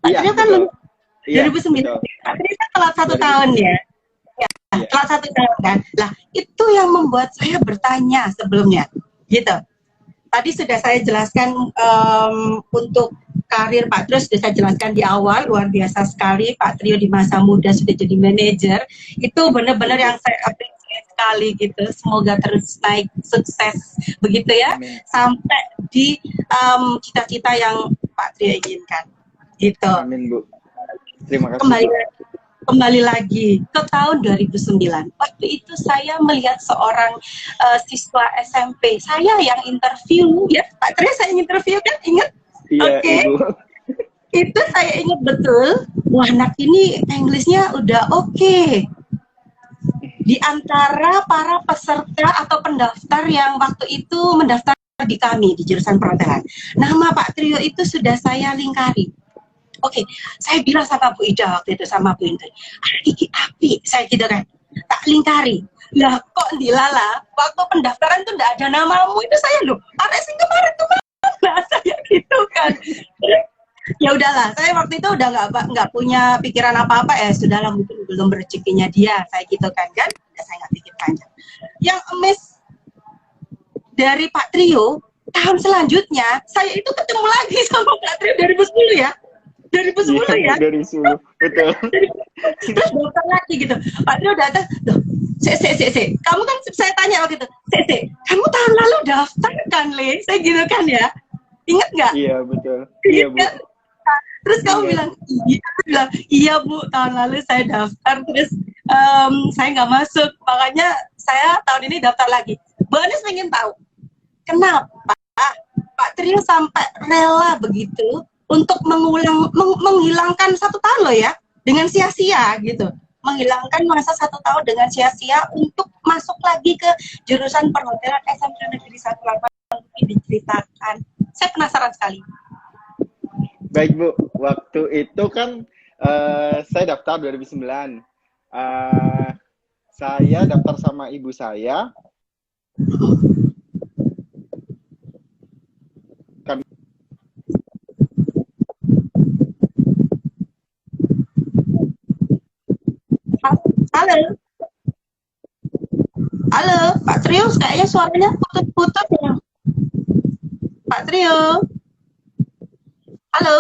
Pak Iya, Trio kan betul. lulus Iya, 2009. betul. Pak Trio kan telat 1 tahun ya. Iya. Telat 1 tahun kan. Lah, itu yang membuat saya bertanya sebelumnya. Gitu. Tadi sudah saya jelaskan untuk karir Pak Trio, sudah saya jelaskan di awal, luar biasa sekali Pak Trio di masa muda sudah jadi manajer. Itu benar-benar yang saya apresiasi sekali gitu. Semoga terus naik sukses begitu ya. Amin. Sampai di cita-cita yang Pak Trio inginkan. Gitu. Amin, Bu. Terima kasih, Bu. Kembali lagi ke tahun 2009. Waktu itu saya melihat seorang siswa SMP. Saya yang interview, ya Pak Tri, saya interview kan, ingat? Iya, Oke. Ibu. Itu saya ingat betul. Wah, anak ini Inggrisnya udah oke. Di antara para peserta atau pendaftar yang waktu itu mendaftar di kami di jurusan perhotelan, nama Pak Trio itu sudah saya lingkari. Oke, saya bilang sama Bu Ida waktu itu, sama Bu Indri, iki api, saya gitu kan, tak lingkari. Lah kok dilala, waktu pendaftaran tuh enggak ada namamu, itu saya loh, ada sih kemarin tuh mana, saya gitu kan. Ya udahlah, saya waktu itu udah nggak punya pikiran apa-apa, sudahlah mungkin belum rezekinya dia, saya gitu kan, udah saya nggak pikir panjang. Yang amazed dari Pak Trio, tahun selanjutnya, saya itu ketemu lagi sama Pak Trio 2010 ya. 2010 ya. 2010, betul. Terus daftar lagi gitu. Pak Trio datang, loh, kamu kan saya tanya waktu itu, kamu tahun lalu daftar kan, Le? Saya gitu kan ya. Ingat nggak? Iya, betul. Iya, Bu. Terus kamu bilang, iya Bu, tahun lalu saya daftar, terus saya nggak masuk, makanya saya tahun ini daftar lagi. Bu Anies pengen tahu, kenapa Pak Trio sampai rela begitu untuk menghilangkan 1 tahun loh ya, dengan sia-sia gitu. Menghilangkan masa 1 tahun dengan sia-sia untuk masuk lagi ke jurusan perhotelan SMK Negeri 18. Diceritakan. Saya penasaran sekali. Baik, Bu. Waktu itu kan saya daftar 2009. Saya daftar sama ibu saya. Halo, Pak Trio, kayaknya suaranya putus-putus ya. Pak Trio. Halo,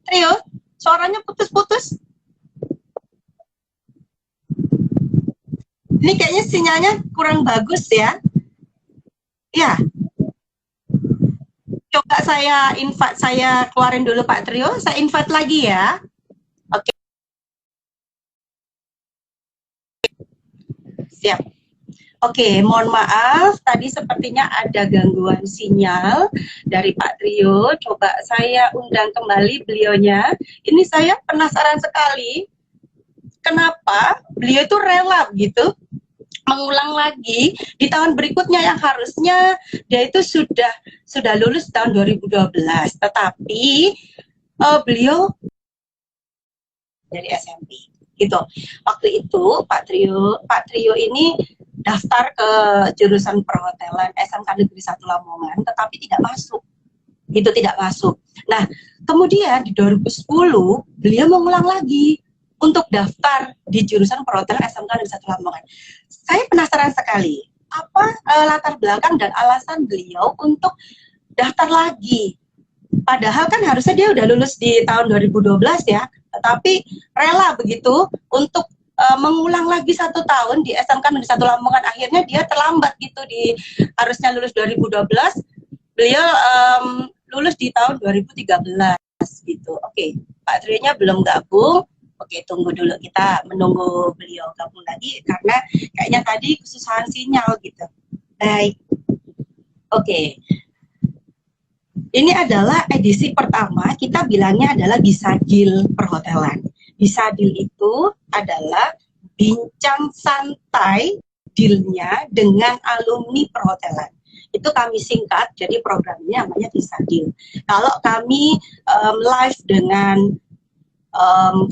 Trio, suaranya putus-putus. Ini kayaknya sinyalnya kurang bagus ya. Ya. Coba saya invite, saya keluarin dulu Pak Trio, saya invite lagi ya. Oke. Siap. Oke, mohon maaf, tadi sepertinya ada gangguan sinyal dari Pak Trio. Coba saya undang kembali beliaunya. Ini saya penasaran sekali, kenapa beliau itu rela gitu mengulang lagi di tahun berikutnya yang harusnya dia itu sudah lulus tahun 2012, tetapi beliau dari SMP gitu. Waktu itu Pak Trio ini daftar ke jurusan perhotelan SMK Negeri 1 Lamongan, tetapi tidak masuk. Itu tidak masuk. Nah, kemudian di 2010 beliau mengulang lagi untuk daftar di jurusan perhotelan SMK Negeri 1 Lamongan. Saya penasaran sekali, apa latar belakang dan alasan beliau untuk daftar lagi. Padahal kan harusnya dia udah lulus di tahun 2012 ya, tetapi rela begitu untuk mengulang lagi 1 tahun di SMK Negeri 1 Lamongan. Akhirnya dia terlambat gitu, harusnya lulus 2012, beliau lulus di tahun 2013 gitu. Oke, Pak Trio-nya belum gabung. Oke, tunggu dulu, kita menunggu beliau gabung lagi karena kayaknya tadi kesusahan sinyal gitu. Baik. Oke. Ini adalah edisi pertama, kita bilangnya adalah Bisadil Perhotelan. Bisadil itu adalah bincang santai dealnya dengan alumni perhotelan. Itu kami singkat, jadi programnya namanya Bisadil. Kalau kami live dengan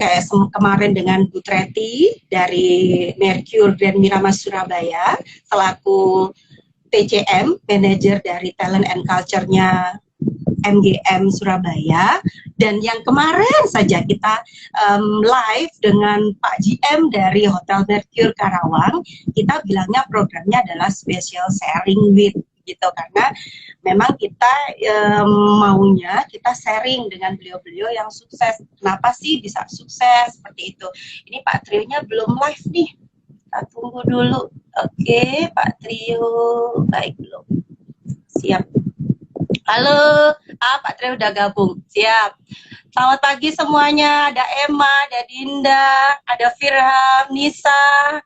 kayak kemarin dengan Bu Treti dari Mercure Grand Miramas Surabaya, selaku TCM, manajer dari Talent and Culture-nya MGM Surabaya, dan yang kemarin saja kita live dengan Pak GM dari Hotel Mercure Karawang. Kita bilangnya programnya adalah special sharing with gitu, karena memang kita maunya kita sharing dengan beliau-beliau yang sukses. Kenapa sih bisa sukses seperti itu? Ini Pak Trionya belum live nih, kita tunggu dulu. Oke, Pak Trio, baik belum? Siap. Halo, Pak Trio udah gabung, siap. Selamat pagi semuanya, ada Emma, ada Dinda, ada Firham, Nisa,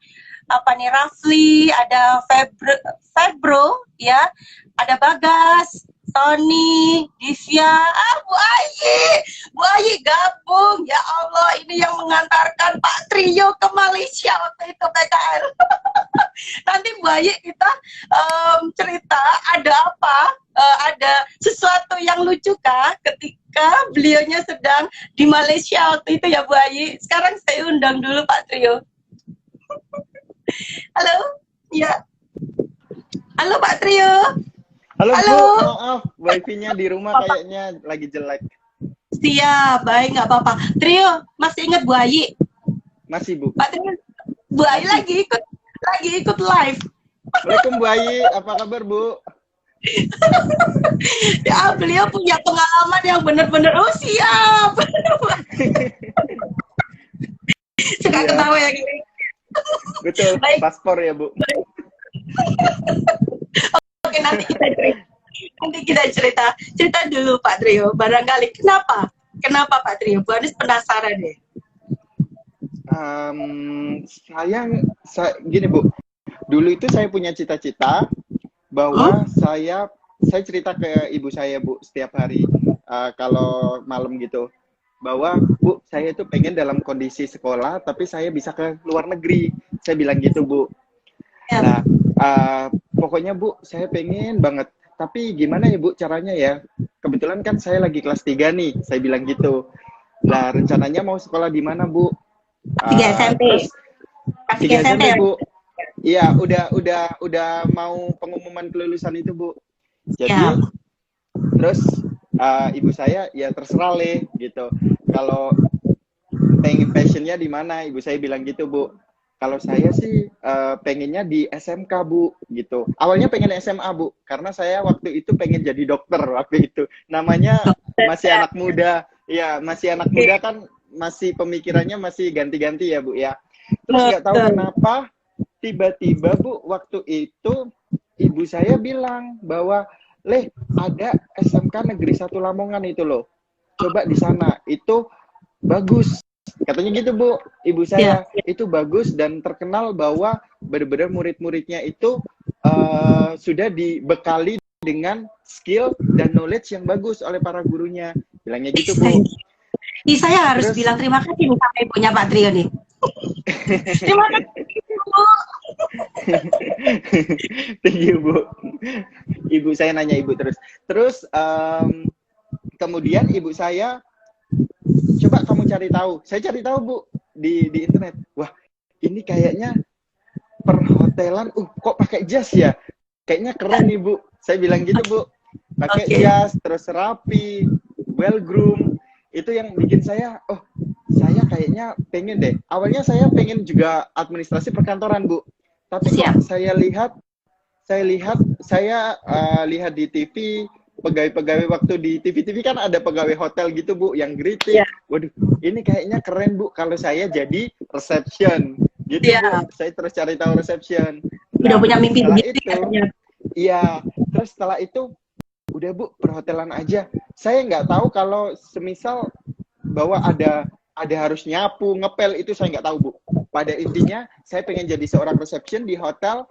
apa nih, Rafli, ada Febro, ya, ada Bagas, Tony, Divya, Bu Ayi gabung, ya Allah, ini yang mengantarkan Pak Trio ke Malaysia waktu itu PKL. Nanti Bu Ayi kita cerita ada apa, ada sesuatu yang lucu kah ketika beliaunya sedang di Malaysia waktu itu ya Bu Ayi. Sekarang saya undang dulu Pak Trio. Halo, ya. Halo Pak Trio. Halo, Halo. Bu, maaf, wifi-nya di rumah kayaknya lagi jelek. Siap, baik, nggak apa-apa. Trio, masih ingat Bu Ayi? Masih, Bu. Pak Trio, Bu Ayi lagi ikut live. Assalamualaikum, Bu Ayi, apa kabar, Bu? Ya, beliau punya pengalaman yang benar-benar, oh siap. Suka Iya. ketawa ya gini. Betul, Baik. paspor ya, Bu. Oke, nanti kita cerita dulu Pak Trio. Barangkali kenapa Pak Trio? Bu Anis penasaran deh. Gini, Bu. Dulu itu saya punya cita-cita bahwa saya cerita ke ibu saya, Bu, setiap hari kalau malam gitu, bahwa Bu, saya itu pengen dalam kondisi sekolah tapi saya bisa ke luar negeri. Saya bilang gitu, Bu. Ya. Nah, pokoknya Bu, saya pengen banget. Tapi gimana ya, Bu, caranya ya? Kebetulan kan saya lagi kelas 3 nih, saya bilang gitu. Nah, rencananya mau sekolah di mana, Bu? 3 SMP. Terus, 3 SMP, ya? Bu. Iya, udah mau pengumuman kelulusan itu, Bu. Jadi, Ya. terus ibu saya ya terserah Le gitu. Kalau pengen passionnya di mana, ibu saya bilang gitu, Bu. Kalau saya sih pengennya di SMK, Bu, gitu. Awalnya pengen SMA, Bu, karena saya waktu itu pengen jadi dokter waktu itu. Namanya masih anak muda. Ya, masih anak muda kan, masih pemikirannya masih ganti-ganti ya, Bu, ya. Terus nggak tahu kenapa, tiba-tiba, Bu, waktu itu ibu saya bilang bahwa, Le, ada SMK Negeri 1 Lamongan itu loh. Coba di sana, itu bagus. Katanya gitu, Bu, ibu saya. Itu bagus dan terkenal bahwa benar-benar murid-muridnya itu sudah dibekali dengan skill dan knowledge yang bagus oleh para gurunya. Bilangnya gitu, Bu. Saya harus bilang terima kasih nih sama ibunya Pak Trio nih. Terima kasih, Bu. Thank you, Bu. Ibu saya nanya ibu terus. Terus kemudian ibu saya, coba kamu cari tahu. Saya cari tahu, Bu, di internet. Wah, ini kayaknya perhotelan, kok pakai jas ya? Kayaknya keren nih, Bu. Saya bilang gitu, Bu. Pakai jas, terus rapi, well groom. Itu yang bikin saya, saya kayaknya pengen deh. Awalnya saya pengen juga administrasi perkantoran, Bu. Tapi kok saya lihat di TV, pegawai-pegawai waktu di TV-TV kan ada pegawai hotel gitu, Bu, yang greeting. Waduh, ini kayaknya keren, Bu, kalau saya jadi reception. Gitu, Bu. Saya terus cari tahu reception. Udah punya mimpi begitu katanya. Iya, terus setelah itu udah, Bu, perhotelan aja. Saya nggak tahu kalau semisal bahwa ada harus nyapu, ngepel, itu saya nggak tahu, Bu. Pada intinya saya pengen jadi seorang reception di hotel,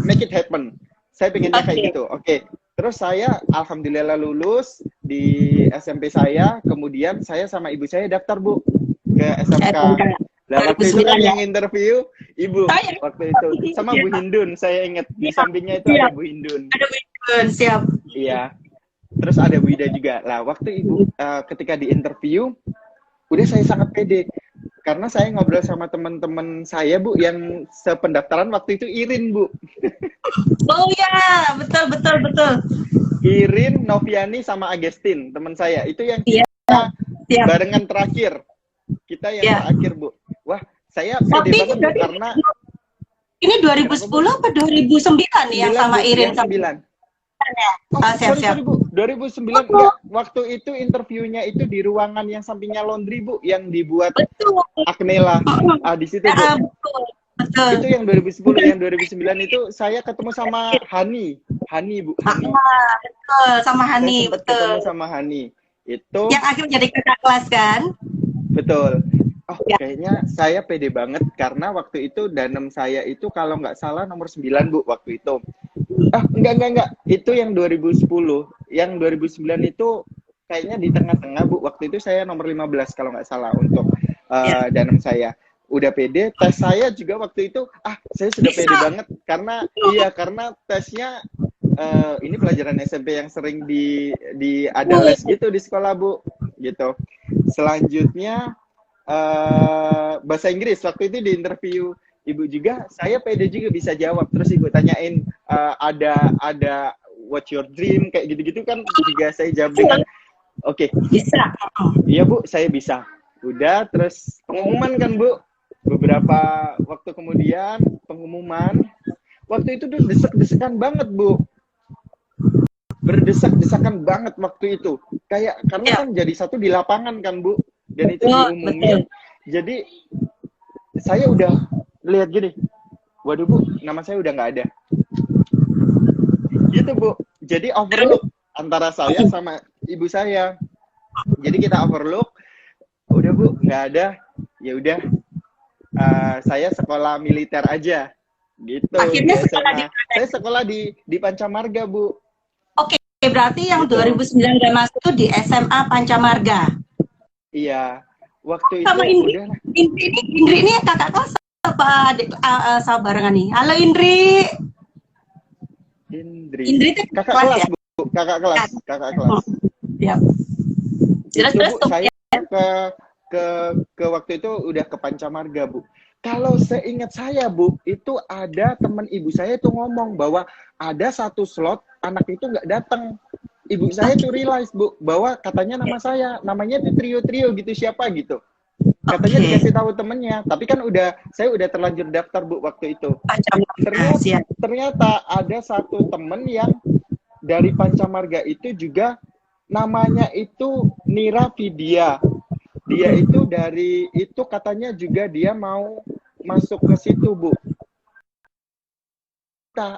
make it happen. Saya pengennya kayak gitu. Oke. Terus saya alhamdulillah lulus di SMP saya, kemudian saya sama ibu saya daftar, Bu, ke SMK. Nah, waktu itu kan yang interview ibu waktu itu sama Bu Hindun, saya ingat di sampingnya itu ada Bu Hindun. Ada Bu Hindun, siap. Iya. Terus ada Bu Ida juga. Lah, waktu ibu ketika di interview, udah saya sangat pede. Karena saya ngobrol sama teman-teman saya, Bu, yang sependaftaran waktu itu Irin, Bu. Oh ya, betul. Irin, Noviani, sama Agustin, teman saya. Itu yang Iya, kita siap. barengan terakhir. Kita yang Iya. terakhir, Bu. Wah, saya pede Tapi banget, Bu, karena ini 2010 apa 2009 nih yang sama Bu, Irin yang sama 9. Oh, siap, sorry Bu, 2009 enggak. Waktu itu interviewnya itu di ruangan yang sampingnya laundry, Bu, yang dibuat Betul. Aknela. Di situ, Bu. Betul. Betul. Itu yang 2010, yang 2009 itu saya ketemu sama Hani, Bu, Hani. Betul, sama Hani, Saya betul. ketemu sama Hani. Itu yang akhirnya jadi kakak kelas kan? Betul. Oh, Ya. kayaknya saya pede banget karena waktu itu danem saya itu kalau nggak salah nomor 9, Bu, waktu itu. Enggak. Itu yang 2010. Yang 2009 itu kayaknya di tengah-tengah, Bu. Waktu itu saya nomor 15 kalau nggak salah untuk danem saya. Udah pede. Tes saya juga waktu itu, saya sudah pede banget karena tesnya ini pelajaran SMP yang sering ada les gitu di sekolah, Bu, gitu. Selanjutnya bahasa Inggris waktu itu di interview Ibu juga, saya pede juga bisa jawab. Terus Ibu tanyain ada what's your dream kayak gitu-gitu kan, juga saya jawab dengan oke. Bisa. Iya, Bu, saya bisa. Udah, terus pengumuman kan, Bu. Beberapa waktu kemudian pengumuman. Waktu itu tuh desek-desekan banget, Bu. Berdesak-desakan banget waktu itu. Kayak karena kan jadi satu di lapangan kan, Bu. Dan itu diumumin. Jadi saya udah lihat gini. Waduh, Bu, nama saya udah nggak ada. Gitu, Bu. Jadi overlook antara saya sama ibu saya. Jadi kita overlook. Udah, Bu, nggak ada. Ya udah. Saya sekolah militer aja. Gitu. Akhirnya saya sekolah di Pancamarga, Bu. Oke, berarti yang 2009 gak masuk itu di SMA Pancamarga. Iya. Waktu sama itu Indri ini kakak kelas apa adik barengan nih? Halo Indri. Indri itu kakak kelas, ya? Bu. Kakak kelas. Ya. Terus Bu, saya ke waktu itu udah ke Pancamarga, Bu. Kalau seingat saya, Bu, itu ada teman ibu saya itu ngomong bahwa ada satu slot anak itu nggak datang. Ibu saya tuh realize, Bu, bahwa katanya nama saya, namanya tuh trio gitu, siapa gitu. Katanya dikasih tahu temennya, tapi kan saya udah terlanjur daftar, Bu, waktu itu. Ternyata ada satu temen yang dari Pancamarga itu juga namanya itu Nira Vidya. Dia itu katanya juga dia mau masuk ke situ, Bu.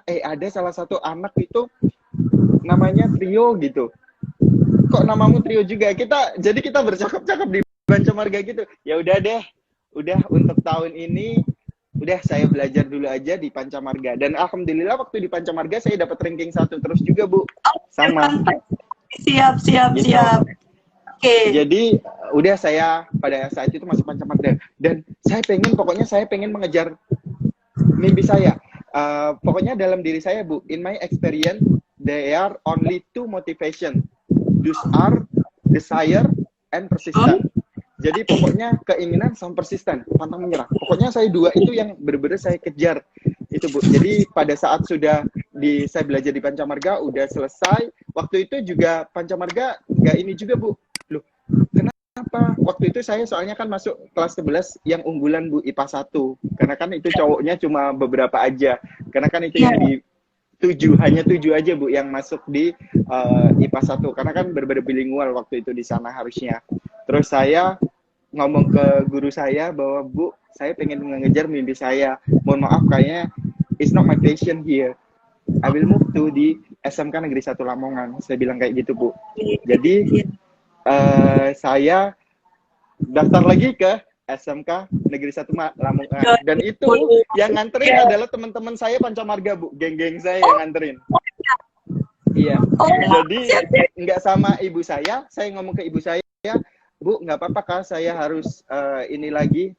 Ada salah satu anak itu namanya Trio gitu. Kok namamu Trio juga? Jadi kita bercakap-cakap di Pancamarga gitu. Ya udah deh. Udah untuk tahun ini udah saya belajar dulu aja di Pancamarga. Dan alhamdulillah waktu di Pancamarga saya dapat ranking 1 terus juga, Bu. Sama. Siap. Okay. Jadi udah saya pada saat itu masuk Pancamarga dan saya pengen mengejar mimpi saya. Pokoknya dalam diri saya, Bu, in my experience there are only 2 motivation. Those are desire and persistence. Jadi pokoknya keinginan sama persisten, pantang menyerah. Pokoknya saya 2 itu yang benar-benar saya kejar. Itu, Bu. Jadi pada saat saya belajar di Pancamarga udah selesai. Waktu itu juga Pancamarga nggak ini juga, Bu. Loh, kenapa? Waktu itu saya soalnya kan masuk kelas 11 yang unggulan, Bu, IPA 1. Karena kan itu cowoknya cuma beberapa aja. Karena kan itu yang di 7, hanya 7 aja, Bu, yang masuk di IPA 1. Karena kan berbeda bilingual waktu itu di sana harusnya. Terus saya ngomong ke guru saya bahwa, Bu, saya pengen mengejar mimpi saya. Mohon maaf, kayaknya it's not my passion here. I will move to di SMK Negeri 1 Lamongan. Saya bilang kayak gitu, Bu. Jadi saya daftar lagi ke SMK Negeri 1 Lamongan. Dan itu yang nganterin adalah teman-teman saya Pancamarga, Bu. Geng-geng saya yang nganterin. Iya. Jadi nggak sama ibu saya ngomong ke ibu saya, Bu, nggak apa-apa Kak, saya harus ini lagi.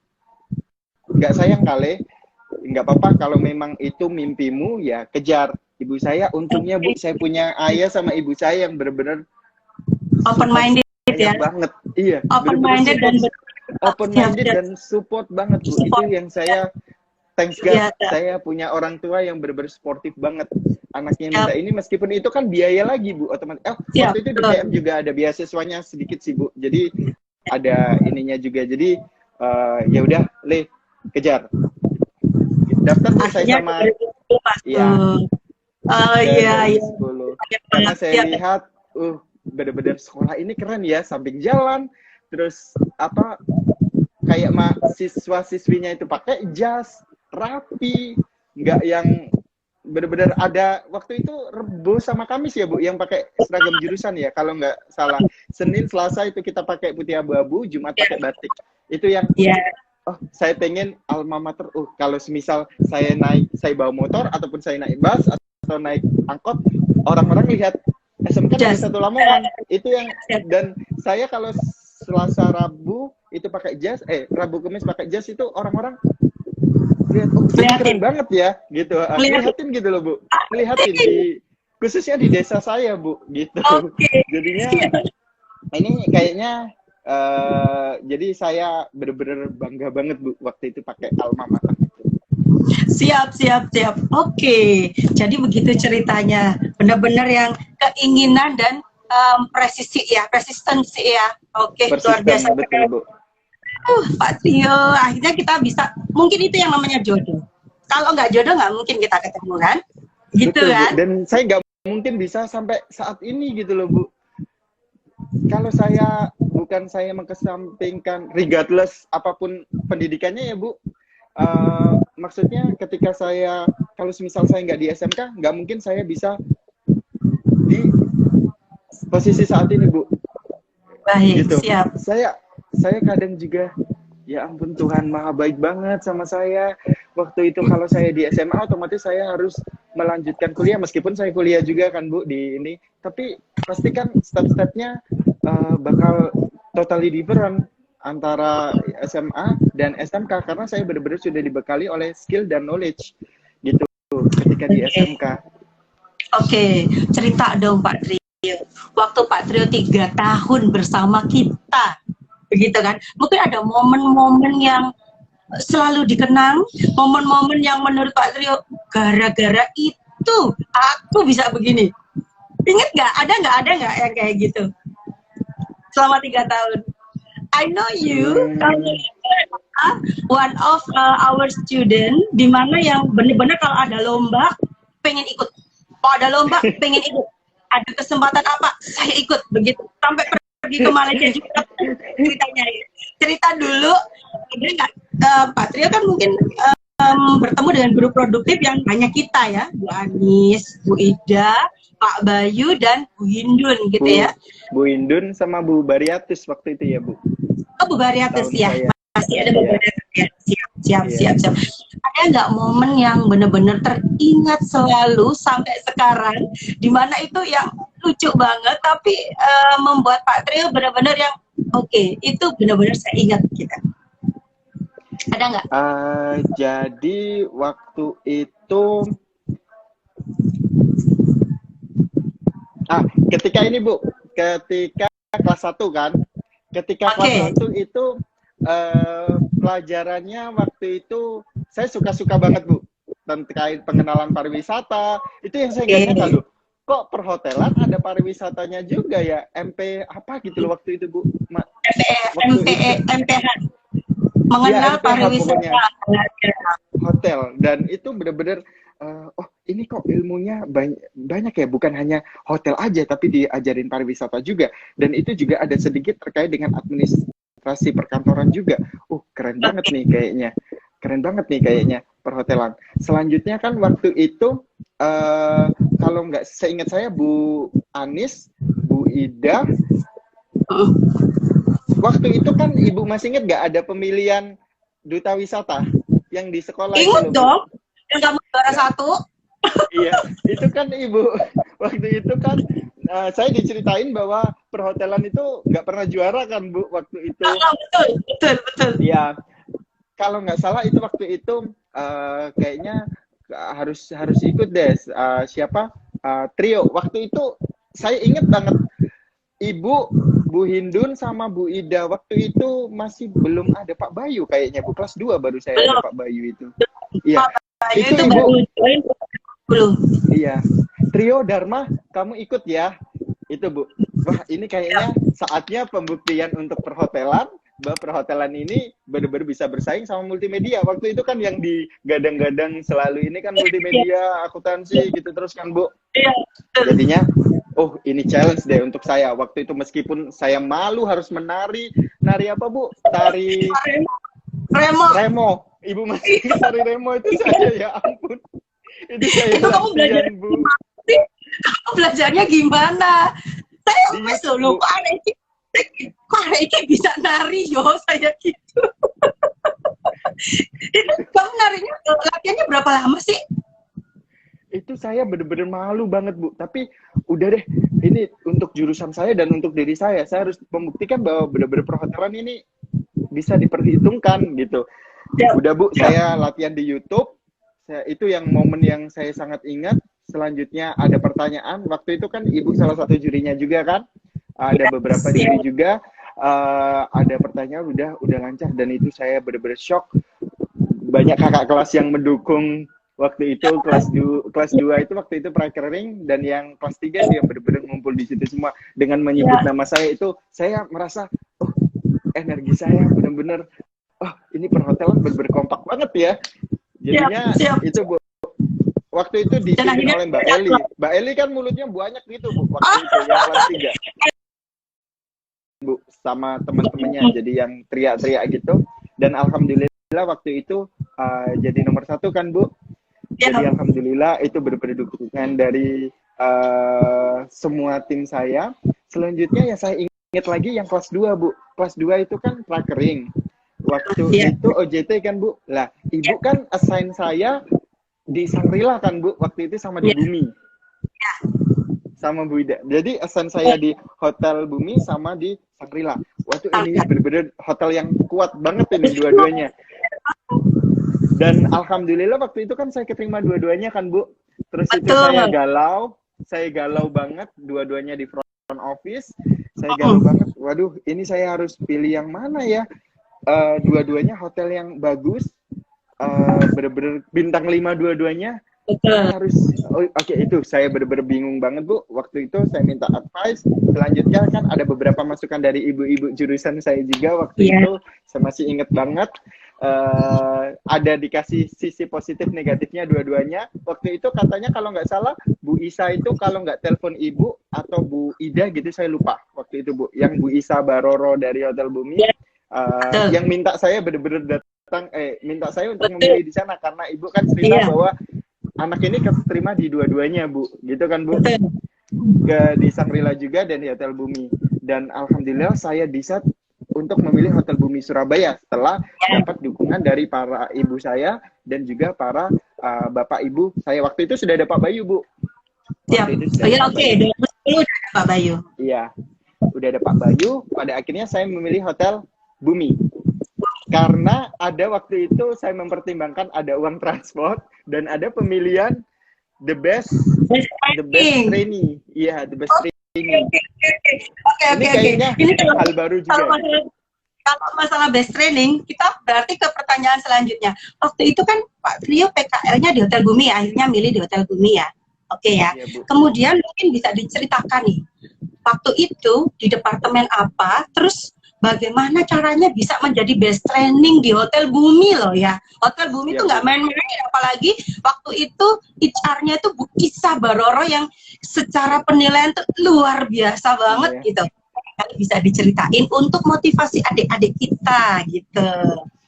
Nggak sayang kali. Nggak apa-apa kalau memang itu mimpimu, ya kejar. Ibu saya, untungnya, Bu, saya punya ayah sama ibu saya yang benar-benar open minded ya. Banget. Iya. Open minded dan support banget, Bu. Itu yang saya thanks God, saya punya orang tua yang benar-benar sportif banget. Anaknya minta ini, meskipun itu kan biaya lagi Bu, otomatis. Waktu itu di PM juga ada beasiswanya sedikit sih Bu, jadi ada ininya juga. Jadi ya udah, Le, kejar. Daftar tuh saya sama, iya. Iya. Karena saya lihat, benar-benar sekolah ini keren ya, samping jalan, terus apa, kayak siswa-siswinya itu pakai jas, rapi, nggak yang benar-benar ada. Waktu itu Rebo sama Kamis ya Bu, yang pakai seragam jurusan ya, kalau nggak salah. Senin, Selasa itu kita pakai putih abu-abu, Jumat pakai batik. Itu yang, saya pengen alma mater. Kalau semisal saya bawa motor, ataupun saya naik bus, atau naik angkot, orang-orang lihat SMK Negeri 1 Lamongan. Itu yang, dan saya kalau Selasa Rabu itu pakai jas, Rabu Kamis pakai jas, itu orang-orang lihat, ini keren banget ya, gitu. Lihatin gitu loh Bu, lihatin khususnya di desa saya Bu, gitu. Jadinya ini kayaknya, jadi saya bener-bener bangga banget Bu waktu itu pakai alma mater. Siap. Oke, jadi begitu ceritanya, benar-benar yang keinginan dan persistensi ya. Oke, luar biasa. Betul Bu. Pak Trio, akhirnya kita bisa, mungkin itu yang namanya jodoh. Kalau nggak jodoh, nggak mungkin kita ketemu kan, gitu. Betul, kan? Bu. Dan saya nggak mungkin bisa sampai saat ini gitu loh Bu. Kalau bukan saya mengesampingkan, regardless apapun pendidikannya ya Bu. Maksudnya ketika kalau misal saya nggak di SMK, nggak mungkin saya bisa di posisi saat ini Bu. Baik, gitu. Siap. Saya kadang juga, ya ampun, Tuhan maha baik banget sama saya. Waktu itu kalau saya di SMA, otomatis saya harus melanjutkan kuliah, meskipun saya kuliah juga kan Bu di ini. Tapi pasti kan step-stepnya bakal totally different antara SMA dan SMK, karena saya benar-benar sudah dibekali oleh skill dan knowledge gitu ketika di SMK. Oke, cerita dong Pak Trio. Waktu Pak Trio 3 tahun bersama kita, begitu kan? Mungkin ada momen-momen yang selalu dikenang, momen-momen yang menurut Pak Trio, gara-gara itu aku bisa begini. Ingat nggak? Ada nggak yang kayak gitu? Selama 3 tahun. I know you, one of our student, di mana yang benar-benar kalau ada lomba pengen ikut. Kalau ada lomba pengen ikut. Ada kesempatan apa, saya ikut, begitu. Sampai pergi ke Malaysia juga ceritanya. Cerita dulu, Pak Trio kan mungkin bertemu dengan guru produktif yang hanya kita ya, Bu Anis, Bu Ida, Pak Bayu, dan Bu Hindun gitu ya. Bu Hindun sama Bu Bariatus waktu itu ya Bu. Oh, Bu Bariatus ya, masih ada Bu Bariatus ya. Siap. Ada nggak momen yang benar-benar teringat selalu sampai sekarang, dimana itu yang lucu banget, tapi membuat Pak Trio benar-benar yang itu benar-benar saya ingat kita. Ada nggak? Jadi waktu itu, ketika ini Bu, ketika kelas 1 kan, ketika kelas 1 itu pelajarannya waktu itu saya suka-suka banget Bu, terkait pengenalan pariwisata. Itu yang saya nggak nyangka loh, kok perhotelan ada pariwisatanya juga ya, MP apa gitu loh waktu itu Bu. MPH mengenal pariwisata hotel, dan itu benar-benar ini kok ilmunya banyak ya, bukan hanya hotel aja tapi diajarin pariwisata juga, dan itu juga ada sedikit terkait dengan administrasi perkantoran juga. Keren banget nih kayaknya perhotelan. Selanjutnya kan waktu itu kalau nggak seingat saya Bu Anis, Bu Ida, waktu itu kan Ibu masih ingat nggak ada pemilihan duta wisata yang di sekolah? Ingat dong, yang kamu juara 1. Iya, itu kan Ibu waktu itu kan saya diceritain bahwa perhotelan itu nggak pernah juara kan Bu waktu itu. Betul. Iya, kalau nggak salah itu waktu itu kayaknya harus ikut deh. Siapa? Trio. Waktu itu saya inget banget, Ibu, Bu Hindun sama Bu Ida waktu itu masih belum ada Pak Bayu kayaknya Bu, kelas 2 baru saya ada Pak Bayu itu. Iya. Pak Bayu Itu itu Ibu. baru join belum? Iya. Trio Dharma, kamu ikut ya. Itu Bu. Wah, ini kayaknya saatnya pembuktian untuk perhotelan, bahwa perhotelan ini benar-benar bisa bersaing sama multimedia. Waktu itu kan yang digadang-gadang selalu ini kan multimedia, akuntansi gitu terus kan Bu. Iya. Jadinya, oh ini challenge deh untuk saya. Waktu itu meskipun saya malu harus menari, nari apa Bu? Tari Remo. Ibu masih tari Remo itu saya, ya ampun. Itu saya Itu kamu belajar latihan Bu. Kamu belajarnya gimana? Saya Di wes YouTube, loh, Bu. kok Areki bisa nari yo, saya gitu. Itu kamu narinya latihannya berapa lama sih? Itu saya bener-bener malu banget Bu, tapi udah deh, ini untuk jurusan saya dan untuk diri saya harus membuktikan bahwa bener-bener perhotelan ini bisa diperhitungkan gitu. Ya. Udah Bu, saya latihan di YouTube, itu yang momen yang saya sangat ingat. Selanjutnya ada pertanyaan, waktu itu kan Ibu salah satu jurinya juga kan, ada beberapa juri juga, ada pertanyaan udah lancar, dan itu saya bener-bener shock. Banyak kakak kelas yang mendukung. Waktu itu kelas 2 itu waktu itu prakering, dan yang kelas 3 yang benar-benar ngumpul di situ semua dengan menyebut nama saya. Itu saya merasa, oh energi saya benar-benar, oh ini perhotelan benar-benar kompak banget ya. Jadinya itu Bu, waktu itu dipimpin oleh Mbak Eli. Mbak Eli kan mulutnya banyak gitu Bu, waktu itu yang kelas 3 Bu, sama teman-temannya jadi yang teriak-teriak gitu. Dan alhamdulillah waktu itu jadi nomor 1 kan Bu. Jadi alhamdulillah itu benar-benar dukungan dari semua tim saya. Selanjutnya ya saya ingat lagi yang kelas 2 Bu. Kelas 2 itu kan prakering. Waktu itu OJT kan Bu. Lah, Ibu kan assign saya di Sangrila kan Bu. Waktu itu sama di Bumi. Sama Bu Ida. Jadi assign saya di Hotel Bumi sama di Sangrila. Waktu ini benar-benar hotel yang kuat banget ini dua-duanya. Dan alhamdulillah waktu itu kan saya keterima dua-duanya kan Bu. Terus itu saya galau banget, dua-duanya di front office. Saya galau banget, waduh ini saya harus pilih yang mana ya. Dua-duanya hotel yang bagus, bener-bener bintang 5 dua-duanya. Harus, oke, itu saya bener-bener bingung banget Bu. Waktu itu saya minta advice. Selanjutnya kan ada beberapa masukan dari ibu-ibu jurusan saya juga waktu itu. Saya masih inget banget. Ada dikasih sisi positif negatifnya dua-duanya. Waktu itu katanya kalau nggak salah Bu Isa itu kalau nggak telepon Ibu atau Bu Ida gitu, saya lupa waktu itu Bu. Yang Bu Isa Baroro dari Hotel Bumi yang minta saya bener-bener datang, minta saya untuk memilih di sana karena Ibu kan cerita bahwa anak ini keterima di dua-duanya Bu, gitu kan Bu? Di Sangrila juga dan di Hotel Bumi. Dan alhamdulillah saya decide untuk memilih Hotel Bumi Surabaya setelah dapat dukungan dari para ibu saya dan juga para bapak ibu saya. Waktu itu sudah ada Pak Bayu Bu. Oke, 2010 udah ada Pak Bayu. Iya, udah ada Pak Bayu. Pada akhirnya saya memilih Hotel Bumi. Karena ada waktu itu saya mempertimbangkan ada uang transport dan ada pemilihan the best trainee. Iya, the best trainee. Ini kayaknya hal baru juga. Kalau masalah best training, kita berarti ke pertanyaan selanjutnya. Waktu itu kan Pak Trio PKL-nya di Hotel Bumi, akhirnya milih di Hotel Bumi ya. Oke ya. Iya, kemudian mungkin bisa diceritakan nih, waktu itu di departemen apa, terus bagaimana caranya bisa menjadi best training di Hotel Bumi loh ya. Hotel Bumi itu nggak main-main, apalagi waktu itu HR-nya itu Bu Isa Baroro yang secara penilaian tuh luar biasa banget gitu. Kali bisa diceritain untuk motivasi adik-adik kita gitu.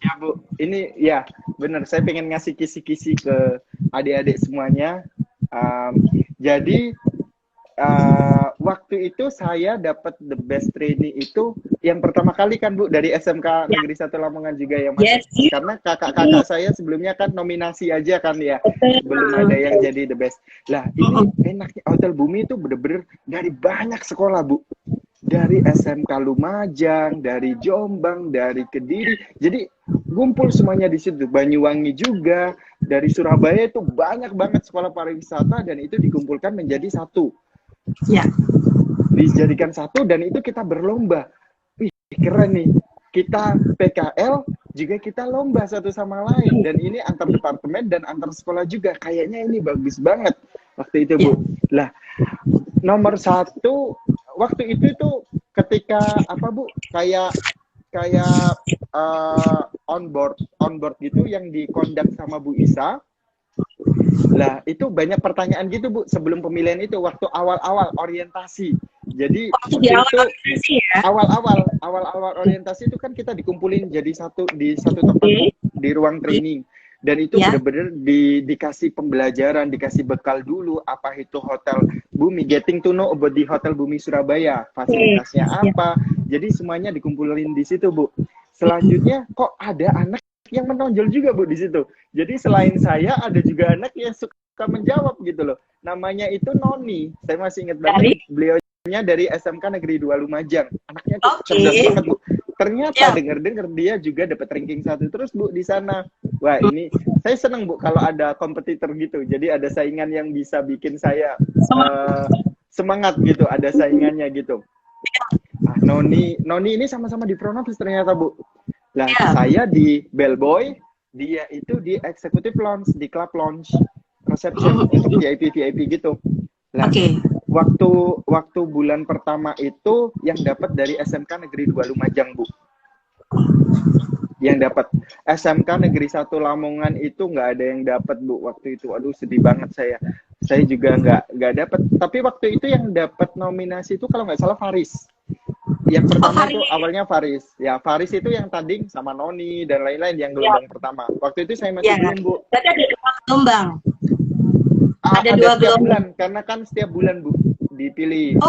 Ya Bu, ini ya benar, saya pengen ngasih kisi-kisi ke adik-adik semuanya. Jadi waktu itu saya dapat the best trainee itu yang pertama kali kan Bu dari SMK Negeri 1 Lamongan juga ya Mas. Karena kakak-kakak saya sebelumnya kan nominasi aja kan ya, belum ada yang jadi the best. Lah ini enaknya Hotel Bumi itu bener-bener dari banyak sekolah Bu, dari SMK Lumajang, dari Jombang, dari Kediri, jadi ngumpul semuanya di situ. Banyuwangi juga, dari Surabaya itu banyak banget sekolah pariwisata dan itu dikumpulkan menjadi satu. Ya, dijadikan satu dan itu kita berlomba. Wih, keren nih. Kita PKL juga kita lomba satu sama lain, dan ini antar departemen dan antar sekolah juga. Kayaknya ini bagus banget waktu itu, Bu. Lah, nomor satu waktu itu tuh ketika apa, Bu, kayak on board gitu yang dikondak sama Bu Isa. Lah, itu banyak pertanyaan gitu, Bu, sebelum pemilihan itu, waktu awal-awal orientasi. Jadi waktu itu awal-awal orientasi itu kan kita dikumpulin jadi di satu tempat di ruang training, dan itu bener-bener dikasih pembelajaran, dikasih bekal dulu apa itu Hotel Bumi, getting to know about di Hotel Bumi Surabaya, fasilitasnya apa. Jadi semuanya dikumpulin di situ, Bu. Selanjutnya kok ada anak yang menonjol juga, Bu, di situ. Jadi selain saya ada juga anak yang suka menjawab gitu loh. Namanya itu Noni. Saya masih ingat banget, beliaunya dari SMK Negeri 2 Lumajang. Anaknya tuh cerdas banget, Bu. Ternyata dengar-dengar dia juga dapat ranking 1 terus, Bu, di sana. Wah, ini saya seneng, Bu, kalau ada kompetitor gitu. Jadi ada saingan yang bisa bikin saya semangat gitu, ada saingannya gitu. Nah, Noni ini sama-sama di Pronovis ternyata, Bu. Lah, saya di bellboy, dia itu di executive lounge, di club lounge, reception untuk VIP gitu. Lah, waktu bulan pertama itu yang dapat dari SMK Negeri 2 Lumajang, Bu. Yang dapat SMK Negeri 1 Lamongan itu nggak ada yang dapat, Bu, waktu itu. Aduh, sedih banget saya. Saya juga nggak dapat. Tapi waktu itu yang dapat nominasi itu kalau nggak salah Faris. Yang pertama itu awalnya Faris. Ya, Faris itu yang tanding sama Noni dan lain-lain yang gelombang pertama. Waktu itu saya masih belum, Bu. Berarti ada 2 gelombang. Ada 2 bulan, karena kan setiap bulan, Bu, dipilih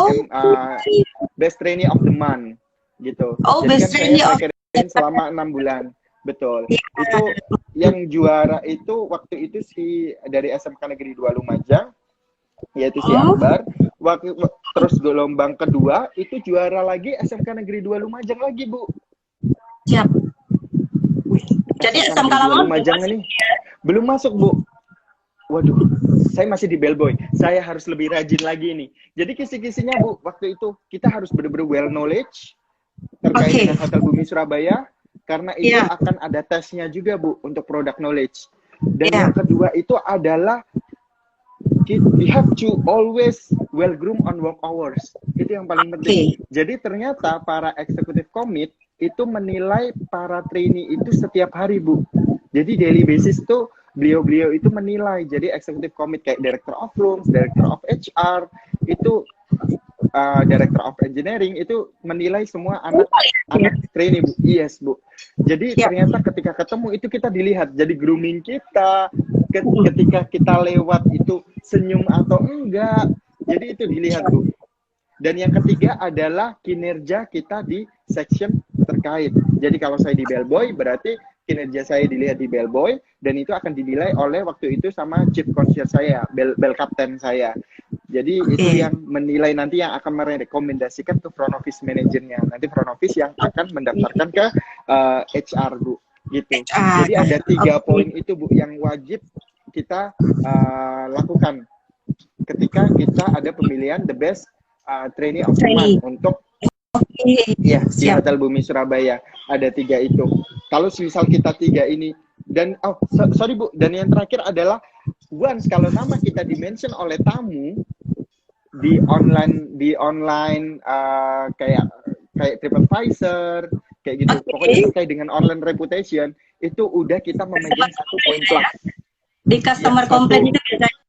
Best Trainee of the Month gitu. Jadi Best kan Trainee saya training selama 6 bulan. Betul. Itu yang juara itu waktu itu dari SMK Negeri 2 Lumajang, yaitu si Akbar. Terus gelombang kedua itu juara lagi SMK Negeri 2 Lumajang lagi, Bu. Siap. Jadi SMK Lumajang ini belum masuk, Bu. Waduh, saya masih di bellboy. Saya harus lebih rajin lagi nih. Jadi kisi-kisinya, Bu, waktu itu kita harus benar-benar well knowledge terkait dengan Hotel Bumi Surabaya, karena itu akan ada tesnya juga, Bu, untuk product knowledge. Dan yang kedua itu adalah we have to always well groom on work hours. Itu yang paling penting. Jadi ternyata para executive commit itu menilai para trainee itu setiap hari, Bu. Jadi daily basis tuh beliau itu menilai. Jadi executive commit kayak director of rooms, director of HR, itu director of engineering itu menilai semua anak trainee, Bu. Yes, Bu. Jadi ternyata ketika ketemu itu kita dilihat. Jadi grooming kita, ketika kita lewat itu senyum atau enggak. Jadi itu dilihat, Bu. Dan yang ketiga adalah kinerja kita di section terkait. Jadi kalau saya di bellboy berarti kinerja saya dilihat di bellboy, dan itu akan dinilai oleh waktu itu sama chief concierge saya, bell captain saya. Jadi itu yang menilai nanti, yang akan merekomendasikan ke front office manajernya. Nanti front office yang akan mendaftarkan ke HR, Bu. Gitu. Jadi ada 3 poin itu, Bu, yang wajib kita lakukan ketika kita ada pemilihan the best trainee of the month untuk di Hotel Bumi Surabaya. Ada 3 itu. Kalau misal kita 3 ini, dan sorry, Bu, dan yang terakhir adalah once kalau nama kita dimention oleh tamu di online kayak TripAdvisor kayak gitu, pokoknya terkait dengan online reputation, itu udah kita memegang 1 poin plus di customer complaint itu biasanya.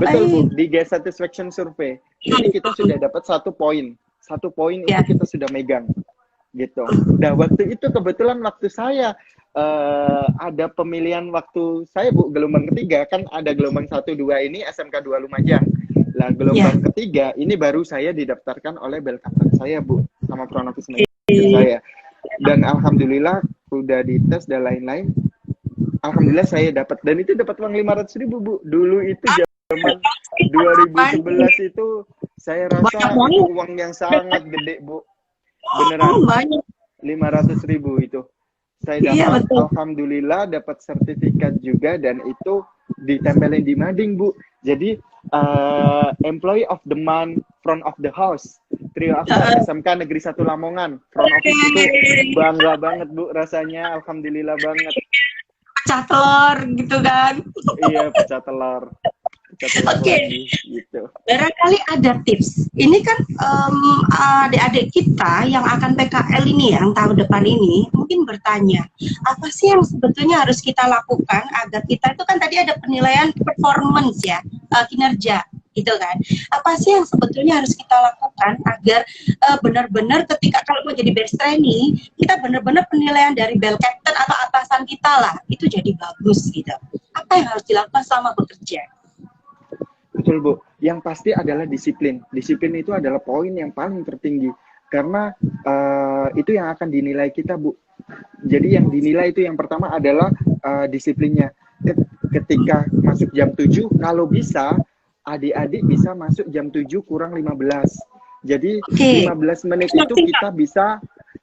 Betul, Bu, di guest satisfaction survey. Jadi kita sudah dapat 1 poin. 1 poin itu kita sudah megang gitu. Nah, waktu itu kebetulan waktu saya ada pemilihan, waktu saya, Bu, gelombang ketiga, kan ada gelombang 1, 2 ini SMK 2 Lumajang. Lah, gelombang ketiga ini baru saya didaftarkan oleh bell captain saya, Bu, sama front office manager saya. Dan alhamdulillah udah dites dan lain-lain. Alhamdulillah saya dapat, dan itu dapat uang 500.000, Bu. Dulu itu zaman 2011 itu saya rasa itu uang yang sangat gede, Bu. Beneran. 500.000 itu. Saya dapat, alhamdulillah dapat sertifikat juga, dan itu ditempelin di mading, Bu. Jadi employee of the month, front of the house, trio akbar SMK Negeri 1 Lamongan, front office itu bangga banget Bu rasanya, alhamdulillah banget. Pecah telur gitu kan. Iya, pecah telur. Oke. Gitu. Barangkali ada tips. Ini kan adik-adik kita yang akan PKL ini yang tahun depan ini mungkin bertanya, apa sih yang sebetulnya harus kita lakukan agar kita itu kan tadi ada penilaian performance ya, kinerja gitu kan. Apa sih yang sebetulnya harus kita lakukan agar benar-benar ketika kalau mau jadi best trainee, kita benar-benar penilaian dari bell captain atau atasan kita lah, itu jadi bagus gitu. Apa yang harus dilakukan selama bekerja? Betul Bu, yang pasti adalah disiplin. Disiplin itu adalah poin yang paling tertinggi karena itu yang akan dinilai kita Bu. Jadi yang dinilai itu yang pertama adalah disiplinnya. Ketika masuk jam 7, kalau bisa adik-adik bisa masuk jam 7 kurang 15. Jadi 15 menit itu kita bisa,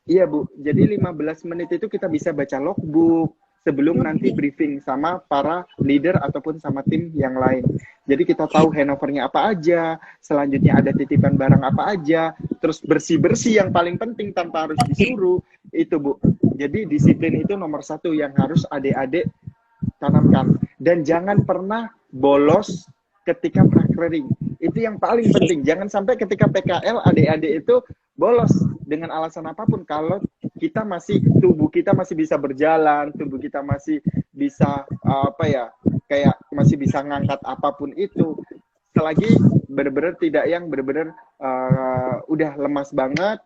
iya Bu, jadi 15 menit itu kita bisa baca logbook sebelum nanti briefing sama para leader ataupun sama tim yang lain. Jadi kita tahu handovernya apa aja, selanjutnya ada titipan barang apa aja, terus bersih-bersih yang paling penting tanpa harus disuruh, itu Bu. Jadi disiplin itu nomor 1 yang harus adik-adik tanamkan. Dan jangan pernah bolos ketika praktering. Itu yang paling penting. Jangan sampai ketika PKL adik-adik itu bolos dengan alasan apapun. Kalau kita masih, tubuh kita masih bisa berjalan, tubuh kita masih bisa kayak masih bisa ngangkat apapun itu, selagi benar-benar tidak yang benar-benar udah lemas banget,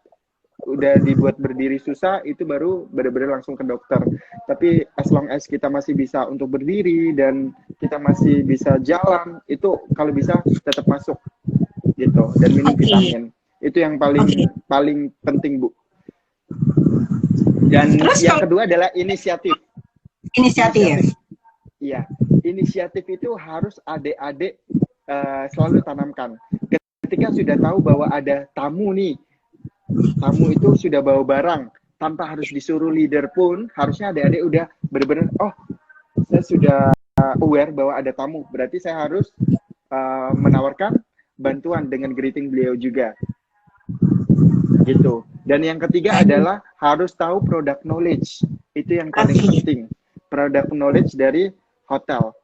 udah dibuat berdiri susah, itu baru benar-benar langsung ke dokter. Tapi as long as kita masih bisa untuk berdiri dan kita masih bisa jalan, itu kalau bisa tetap masuk gitu, dan minum vitamin. Itu yang paling penting Bu. Dan terus yang kedua adalah inisiatif. Iya, inisiatif itu harus adik-adik selalu tanamkan. Ketika sudah tahu bahwa ada tamu nih, tamu itu sudah bawa barang, tanpa harus disuruh leader pun, harusnya adik-adik udah benar-benar, oh, saya sudah aware bahwa ada tamu, berarti saya harus menawarkan bantuan dengan greeting beliau juga. Gitu. Dan yang ketiga adalah harus tahu product knowledge. Itu yang paling penting. Product knowledge dari hotel.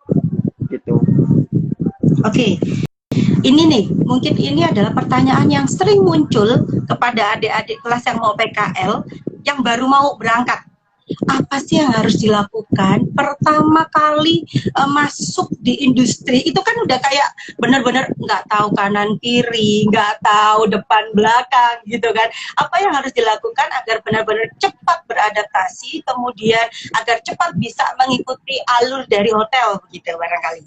Gitu. Oke. Ini nih, mungkin ini adalah pertanyaan yang sering muncul kepada adik-adik kelas yang mau PKL, yang baru mau berangkat. Apa sih yang harus dilakukan pertama kali masuk di industri? Itu kan udah kayak benar-benar nggak tahu kanan kiri, nggak tahu depan belakang gitu kan. Apa yang harus dilakukan agar benar-benar cepat beradaptasi, kemudian agar cepat bisa mengikuti alur dari hotel gitu barangkali.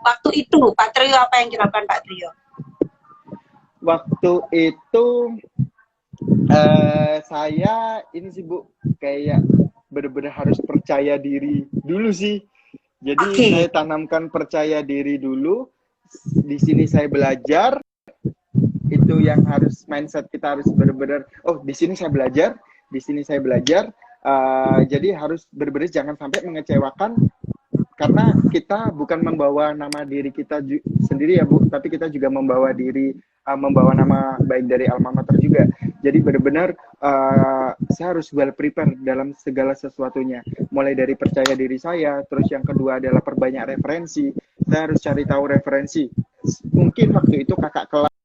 Waktu itu Pak Trio, apa yang dilakukan Pak Trio? Waktu itu saya ini sih Bu, kayak benar-benar harus percaya diri dulu sih. Jadi saya tanamkan percaya diri dulu. Di sini saya belajar. Itu yang harus mindset kita harus benar-benar. Oh, di sini saya belajar. Di sini saya belajar. Jadi harus benar-benar jangan sampai mengecewakan. Karena kita bukan membawa nama diri kita sendiri ya Bu, tapi kita juga membawa nama baik dari alma mater juga. Jadi benar-benar saya harus well prepare dalam segala sesuatunya. Mulai dari percaya diri saya, terus yang kedua adalah perbanyak referensi. Saya harus cari tahu referensi. Mungkin waktu itu kakak kelas,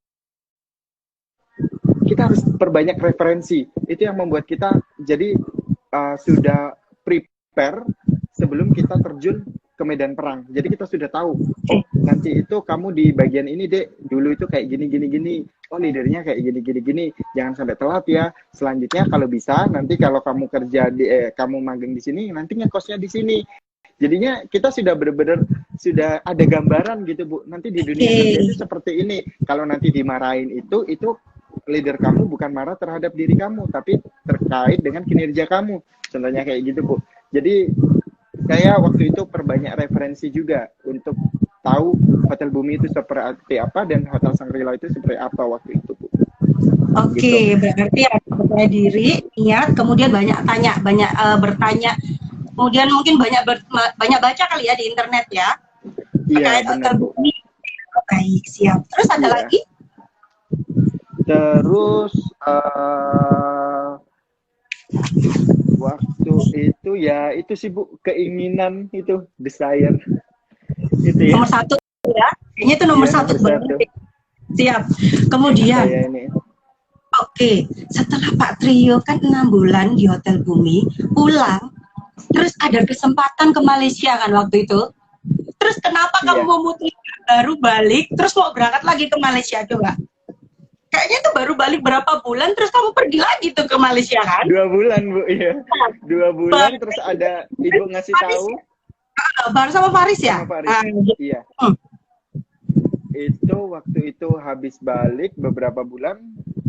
kita harus perbanyak referensi. Itu yang membuat kita jadi sudah prepare sebelum kita terjun ke medan perang. Jadi kita sudah tahu, oh nanti itu kamu di bagian ini Dek, dulu itu kayak gini. Oh leadernya kayak gini. Jangan sampai telat ya. Selanjutnya kalau bisa nanti kalau kamu kerja di kamu magang di sini, nanti ngekosnya di sini. Jadinya kita sudah benar-benar sudah ada gambaran gitu Bu. Nanti di dunia kerja itu seperti ini. Kalau nanti dimarahin itu leader kamu bukan marah terhadap diri kamu, tapi terkait dengan kinerja kamu. Contohnya kayak gitu Bu. Jadi saya waktu itu perbanyak referensi juga untuk tahu Hotel Bumi itu seperti apa dan Hotel Shangri-La itu seperti apa waktu itu Bu. Oke, gitu. Berarti percaya diri, niat, kemudian banyak bertanya, kemudian mungkin banyak baca kali ya di internet ya. Iya, benar. baik, siap. Terus ada Iya. lagi? Terus waktu itu ya itu sih Bu, keinginan itu, desire itu ya. Nomor satu ya, kayaknya itu nomor Iya, satu nomor satu. banget. Siap. Kemudian, Saya ini. oke, setelah Pak Trio kan 6 bulan di Hotel Bumi, pulang, terus ada kesempatan ke Malaysia kan waktu itu. Terus kenapa kamu Iya. memutuskan baru balik, terus mau berangkat lagi ke Malaysia coba? Kayaknya itu baru balik berapa bulan, terus kamu pergi lagi tuh ke Malaysia kan? 2 bulan Bu, iya. 2 bulan terus ada ibu ngasih tahu. Baru sama Faris ya? Sama Faris. Iya. Itu waktu itu habis balik beberapa bulan,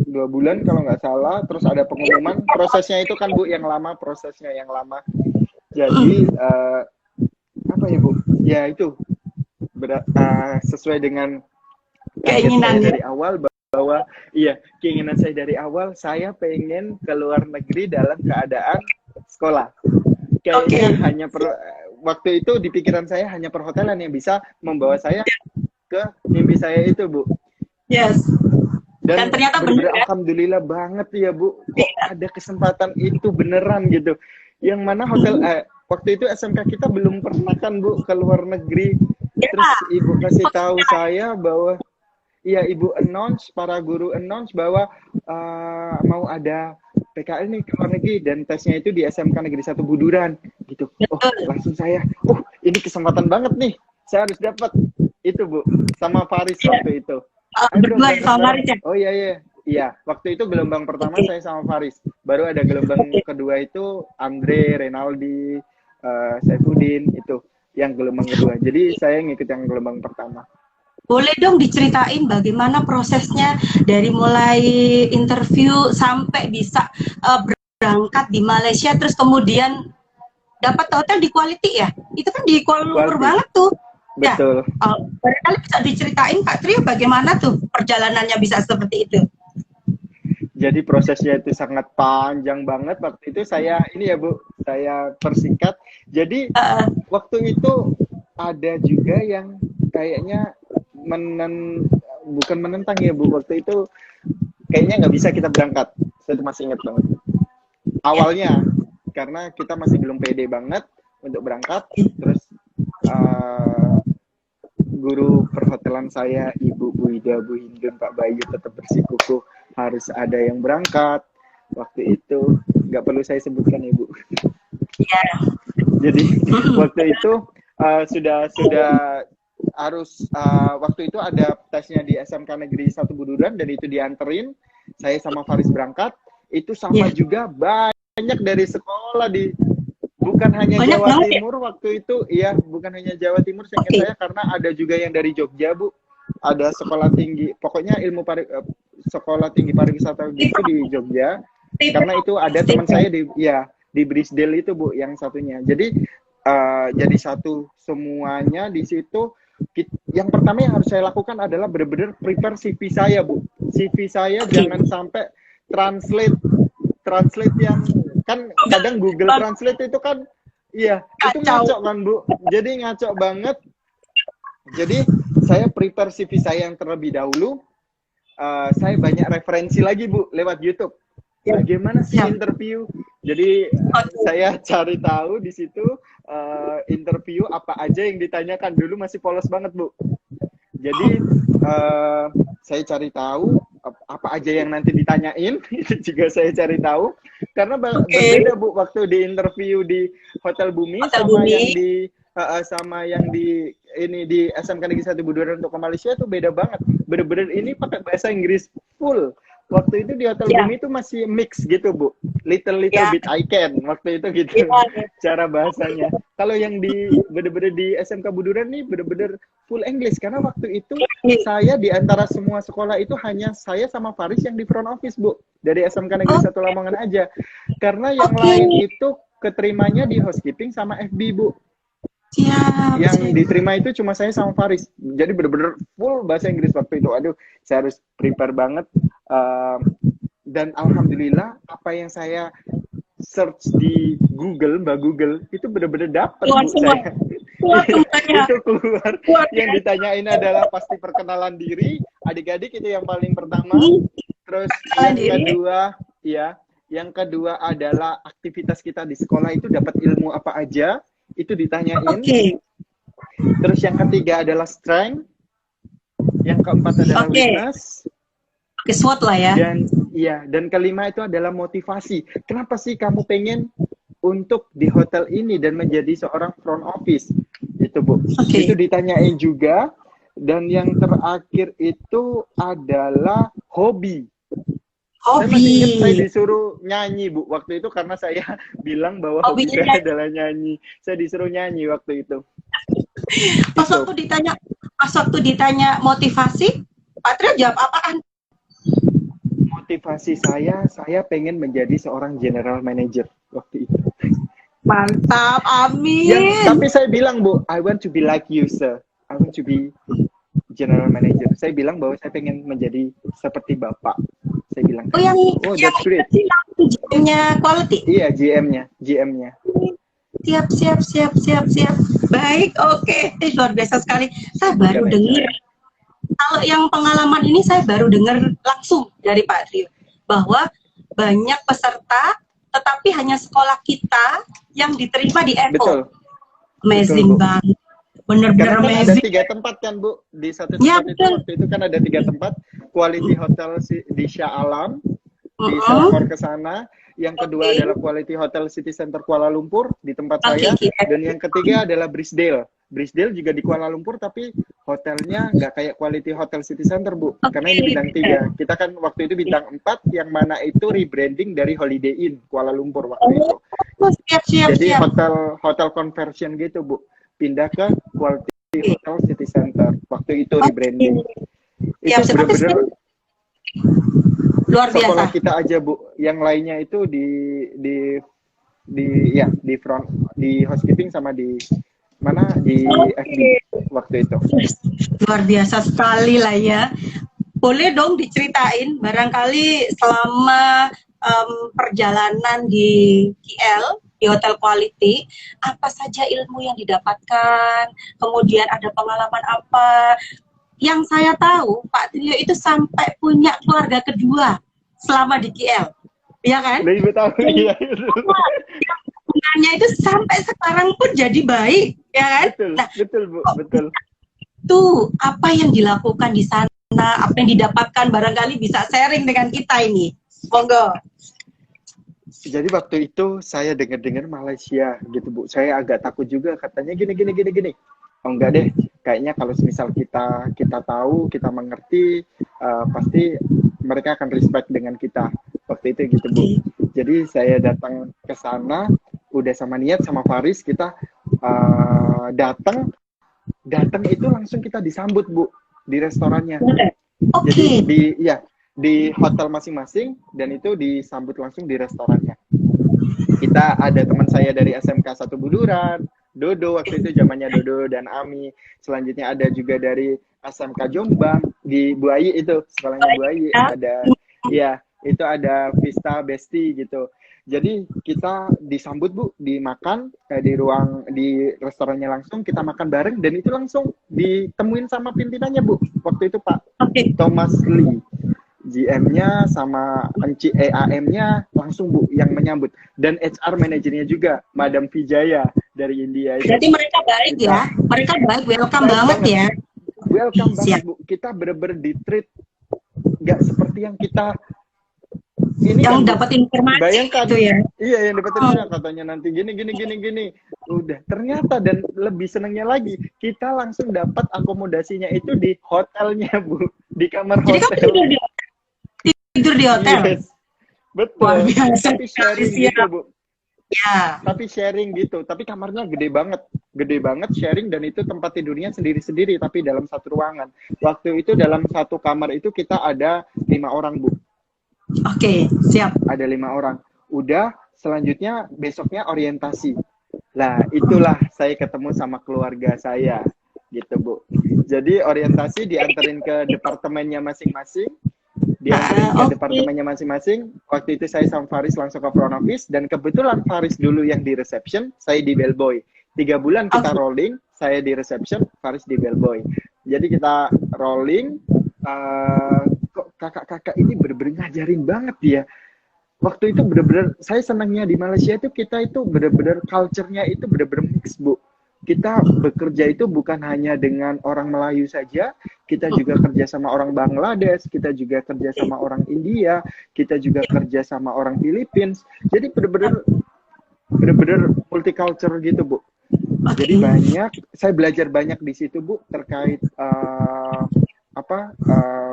2 bulan kalau nggak salah, terus ada pengumuman. Prosesnya itu kan Bu yang lama, prosesnya yang lama. Jadi apa ya Bu? Ya itu sesuai dengan Keinginan saya dari awal bahwa iya, keinginan saya dari awal, saya pengen ke luar negeri dalam keadaan sekolah. Kayaknya hanya waktu itu di pikiran saya hanya perhotelan yang bisa membawa saya ke mimpi saya itu Bu. Yes. Dan ternyata benar ya? Alhamdulillah banget ya Bu, kok ada kesempatan itu beneran gitu. Yang mana hotel waktu itu SMK kita belum pernah kan Bu ke luar negeri. Terus ibu kasih tahu saya bahwa iya, ibu announce, para guru announce bahwa mau ada PKL nih ke luar negeri dan tesnya itu di SMK Negeri 1 Buduran gitu. Oh, langsung saya, ini kesempatan banget nih, saya harus dapat itu Bu, sama Faris waktu itu. Berdua sama Faris ya? Oh iya, waktu itu gelombang pertama saya sama Faris, baru ada gelombang kedua itu Andre, Renaldi, Saifuddin, itu yang gelombang kedua. Jadi saya ngikut yang gelombang pertama. Boleh dong diceritain bagaimana prosesnya dari mulai interview sampai bisa berangkat di Malaysia, terus kemudian dapat hotel di Quality ya? Itu kan di Kuala Lumpur banget tuh. Betul. Ya, barangkali bisa diceritain Pak Trio bagaimana tuh perjalanannya bisa seperti itu? Jadi prosesnya itu sangat panjang banget. Waktu itu saya, ini ya Bu, saya persingkat. Jadi waktu itu ada juga yang kayaknya bukan menentang ya Bu, waktu itu kayaknya nggak bisa kita berangkat. Saya masih ingat banget. Awalnya, karena kita masih belum pede banget untuk berangkat, terus guru perhotelan saya, Ibu Bu Ida, Bu Hindun, Pak Bayu tetap bersikukuh harus ada yang berangkat. Waktu itu nggak perlu saya sebutkan Ibu. Iya. Jadi waktu itu sudah harus waktu itu ada tesnya di SMK Negeri 1 Buduran dan itu dianterin. Saya sama Faris berangkat. Itu sama juga banyak dari sekolah bukan hanya Jawa Timur waktu itu, iya, bukan hanya Jawa Timur saya karena ada juga yang dari Jogja Bu, ada sekolah tinggi, pokoknya sekolah tinggi pariwisata gitu di Jogja, karena itu ada teman saya di Brisdale itu Bu, yang satunya. Jadi jadi satu semuanya di situ. Yang pertama yang harus saya lakukan adalah benar-benar prepare CV saya Bu, CV saya jangan sampai translate yang kan kadang Google Translate itu kan itu ngaco kan Bu, jadi ngaco banget. Jadi saya prepare CV saya yang terlebih dahulu, saya banyak referensi lagi Bu lewat YouTube bagaimana sih interview. Jadi saya cari tahu di situ interview apa aja yang ditanyakan, dulu masih polos banget Bu. Jadi saya cari tahu apa aja yang nanti ditanyain, itu juga saya cari tahu. Karena berbeda Bu, waktu di interview di Hotel Bumi sama yang di SMK Negeri 1 Buduran untuk ke Malaysia itu beda banget. Bener-bener ini pakai bahasa Inggris full. Waktu itu di Hotel Bumi itu masih mix gitu Bu, little bit I can waktu itu gitu cara bahasanya. Kalau yang bener-bener di SMK Buduran nih bener-bener full English, karena waktu itu saya di antara semua sekolah itu hanya saya sama Faris yang di front office Bu, dari SMK Negeri 1 Lamongan aja, karena yang lain itu keterimanya di housekeeping sama FB Bu. Yang diterima itu cuma saya sama Faris. Jadi bener-bener full bahasa Inggris waktu itu. Aduh, saya harus prepare banget. Dan alhamdulillah apa yang saya search di Google, Mbak Google, itu bener-bener dapat Bu saya. keluar semuanya. Itu keluar. Keluar. Yang ditanyain adalah pasti perkenalan diri, adik-adik itu yang paling pertama. Terus Perkenalan yang diri. kedua, ya, yang kedua adalah aktivitas kita di sekolah itu dapat ilmu apa aja, itu ditanyain. Oke. Terus yang ketiga adalah strength, yang keempat adalah Oke. weakness, Oke, SWOT lah ya. dan kelima itu adalah motivasi. Kenapa sih kamu pengen untuk di hotel ini dan menjadi seorang front office? Itu Bu. Oke. Itu ditanyain juga. Dan yang terakhir itu adalah hobi. Saya masih ingat saya Hobi. disuruh nyanyi Bu waktu itu karena saya bilang bahwa hobi Hobinya saya adalah nyanyi. Saya disuruh nyanyi waktu itu. Pas Itu. waktu ditanya motivasi, Pak Trio jawab apaan? Motivasi saya pengen menjadi seorang general manager waktu itu. Mantap, amin. Tapi saya bilang Bu, I want to be like you sir. I want to be general manager. Saya bilang bahwa saya pengen menjadi seperti Bapak. Saya bilang, yang that's great. GM-nya quality. Iya, GM-nya. Siap. Baik, oke. Luar biasa sekali. Saya baru dengar. Kalau yang pengalaman ini saya baru dengar langsung dari Pak Trio bahwa banyak peserta tetapi hanya sekolah kita yang diterima di EVO. Betul. Amazing Betul, banget. Bener-bener Karena kan ada amazing. 3 tempat kan Bu, di satu tempat itu waktu itu kan ada 3 tempat, Quality Hotel di Shah Alam, di Selangor ke sana, yang kedua adalah Quality Hotel City Center Kuala Lumpur di tempat saya, dan yang ketiga adalah Brisdale. Brisdale juga di Kuala Lumpur tapi hotelnya nggak kayak Quality Hotel City Center Bu, karena ini bintang 3. Kita kan waktu itu bintang 4 yang mana itu rebranding dari Holiday Inn Kuala Lumpur waktu itu. Jadi hotel conversion gitu Bu, pindah ke Quality Hotel City Center waktu itu rebranding. Itu benar-benar luar biasa. Sekolah kita aja Bu, yang lainnya itu di front, di housekeeping sama di mana di FB waktu itu. Luar biasa sekali lah ya. Boleh dong diceritain barangkali selama perjalanan di KL di Hotel Quality, apa saja ilmu yang didapatkan, kemudian ada pengalaman apa. Yang saya tahu, Pak Trio itu sampai punya keluarga kedua selama di KL, ya kan? Lebih tahu, iya. Hubungannya itu sampai sekarang pun jadi baik, ya kan? Betul Bu, betul. Itu apa yang dilakukan di sana, apa yang didapatkan, barangkali bisa sharing dengan kita ini. Monggo. Jadi waktu itu saya dengar-dengar Malaysia gitu Bu. Saya agak takut juga, katanya gini. Oh enggak deh, kayaknya kalau misal kita tahu, kita mengerti, pasti mereka akan respect dengan kita. Waktu itu gitu Bu. Jadi saya datang ke sana, udah sama niat sama Faris, kita datang itu langsung kita disambut Bu di restorannya. Jadi di hotel masing-masing, dan itu disambut langsung di restorannya. Kita ada teman saya dari SMK 1 Buduran, Dodo, waktu itu zamannya Dodo dan Ami. Selanjutnya ada juga dari SMK Jombang di Buayi, itu sekolahnya Buayi. Ada itu ada Vista Besti gitu. Jadi kita disambut Bu, dimakan di restorannya langsung, kita makan bareng, dan itu langsung ditemuin sama pimpinannya Bu. Waktu itu Pak Thomas Lee, GM-nya sama AM-nya langsung Bu yang menyambut, dan HR manajernya juga Madam Vijaya dari India. Jadi mereka baik ya, mereka baik, welcome banget ya. Welcome banget Bu, kita bener-bener di-treat nggak seperti yang kita ini yang kan, dapat informasi bayangkan, gitu ya. Iya, yang dapat informasi katanya nanti gini. Udah, ternyata, dan lebih senangnya lagi, kita langsung dapat akomodasinya itu di hotelnya Bu, di kamar Jadi hotel. Jadi kamu tidur di hotel? Yes. Betul. Tapi sharing gitu Bu. Ya. Tapi sharing gitu, tapi kamarnya gede banget sharing, dan itu tempat tidurnya sendiri-sendiri tapi dalam satu ruangan. Waktu itu dalam satu kamar itu kita ada 5 orang Bu. Oke, siap. Ada 5 orang. Udah, selanjutnya besoknya orientasi. Lah, itulah saya ketemu sama keluarga saya gitu Bu. Jadi orientasi dianterin ke departemennya masing-masing. Departemennya masing-masing. Waktu itu saya sama Faris langsung ke front office, dan kebetulan Faris dulu yang di reception, saya di bellboy. 3 bulan kita rolling, saya di reception, Faris di bellboy. Jadi kita rolling, kok kakak-kakak ini bener-bener ngajarin banget ya. Waktu itu bener-bener, saya senangnya di Malaysia itu kita itu bener-bener culture-nya itu bener-bener mix, Bu. Kita bekerja itu bukan hanya dengan orang Melayu saja, kita juga kerja sama orang Bangladesh, kita juga kerja sama orang India, kita juga kerja sama orang Philippines. Jadi bener-bener multicultural gitu, Bu. Jadi saya belajar banyak di situ, Bu, terkait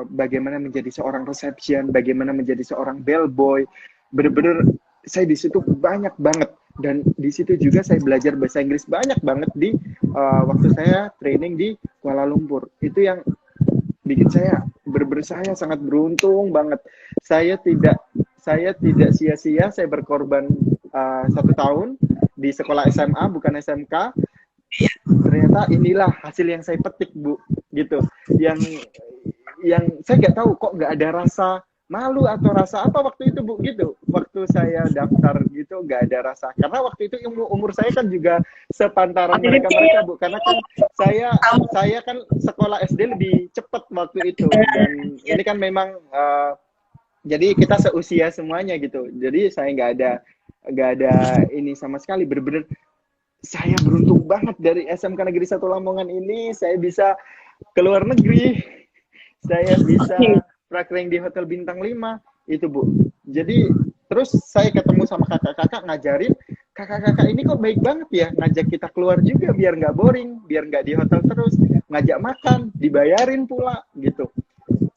bagaimana menjadi seorang reception, bagaimana menjadi seorang bellboy. Bener-bener saya di situ banyak banget, dan di situ juga saya belajar bahasa Inggris banyak banget di waktu saya training di Kuala Lumpur. Itu yang bikin saya saya sangat beruntung banget. Saya tidak sia-sia saya berkorban 1 tahun di sekolah SMA bukan SMK. Ternyata inilah hasil yang saya petik, Bu, gitu. Yang saya nggak tahu kok nggak ada rasa malu atau rasa apa waktu itu, Bu, gitu. Waktu saya daftar gitu nggak ada rasa, karena waktu itu umur saya kan juga sepantaran mereka, Bu, karena kan saya kan sekolah SD lebih cepat waktu itu, dan ini kan memang jadi kita seusia semuanya gitu. Jadi saya nggak ada ini sama sekali. Bener-bener saya beruntung banget dari SMK Negeri 1 Lamongan ini, saya bisa ke luar negeri, saya bisa praktek di hotel bintang 5 itu, Bu. Jadi terus saya ketemu sama kakak-kakak ngajarin, kakak-kakak ini kok baik banget ya, ngajak kita keluar juga biar nggak boring, biar nggak di hotel terus, ngajak makan, dibayarin pula gitu.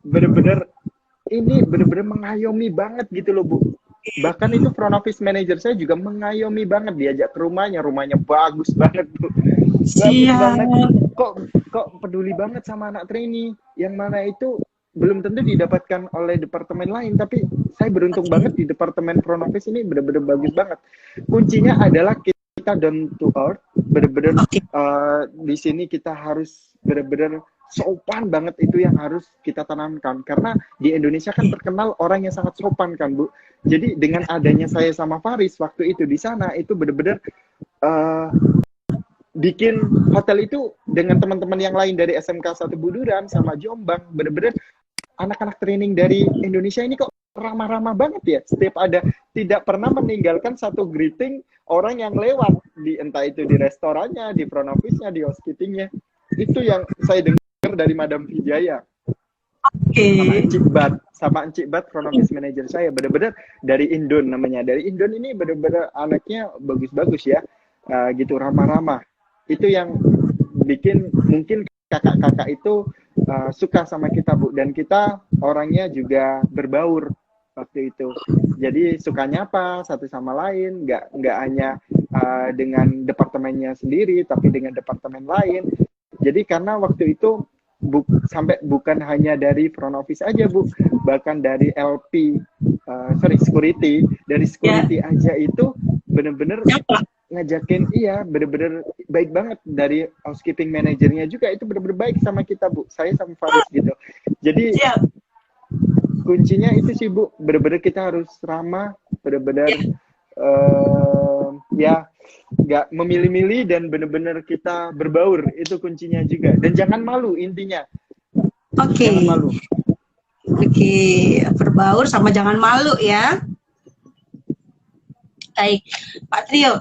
Bener-bener mengayomi banget gitu loh, Bu. Bahkan itu front office manager saya juga mengayomi banget, diajak ke rumahnya bagus banget, Bu. Bagus banget. Kok peduli banget sama anak trainee, yang mana itu belum tentu didapatkan oleh departemen lain, tapi saya beruntung banget di departemen front office ini benar-benar bagus banget. Kuncinya adalah kita down to earth, benar-benar di sini kita harus benar-benar sopan banget, itu yang harus kita tanamkan, karena di Indonesia kan terkenal orang yang sangat sopan kan, Bu. Jadi dengan adanya saya sama Faris waktu itu di sana, itu benar-benar bikin hotel itu dengan teman-teman yang lain dari SMK 1 Buduran sama Jombang, bener-bener anak-anak training dari Indonesia ini kok ramah-ramah banget ya. Setiap ada, tidak pernah meninggalkan satu greeting orang yang lewat, di entah itu di restorannya, di front office-nya, di housekeeping-nya. Itu yang saya dengar dari Madam Vijaya. Sama Encik Bat front office manager saya, bener-bener dari Indon namanya. Dari Indon ini bener-bener anaknya bagus-bagus ya, gitu, ramah-ramah. Itu yang bikin mungkin kakak-kakak itu suka sama kita, Bu, dan kita orangnya juga berbaur waktu itu. Jadi suka nyapa satu sama lain, nggak hanya dengan departemennya sendiri, tapi dengan departemen lain. Jadi karena waktu itu bukan hanya dari front office aja, Bu, bahkan dari security, dari security aja itu bener-bener ngajakin, bener-bener baik banget. Dari housekeeping manajernya juga itu bener-bener baik sama kita, Bu, saya sama Faris gitu. Jadi kuncinya itu sih, Bu, bener-bener kita harus ramah, bener-bener nggak memilih-milih, dan bener-bener kita berbaur, itu kuncinya juga. Dan jangan malu, intinya. Jangan malu. Berbaur sama jangan malu ya. Baik, Pak Trio,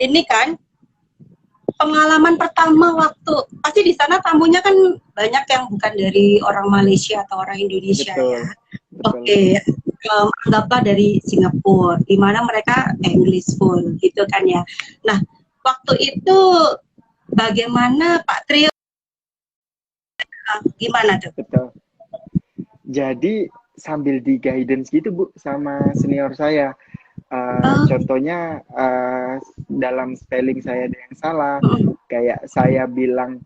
ini kan pengalaman pertama waktu, pasti di sana tamunya kan banyak yang bukan dari orang Malaysia atau orang Indonesia. Betul, ya. Betul. Anggaplah dari Singapura, di mana mereka English full, gitu kan ya. Nah, waktu itu bagaimana Pak Trio? Gimana tuh? Betul. Jadi sambil di guidance gitu, Bu, sama senior saya. Contohnya dalam spelling saya ada yang salah, kayak saya bilang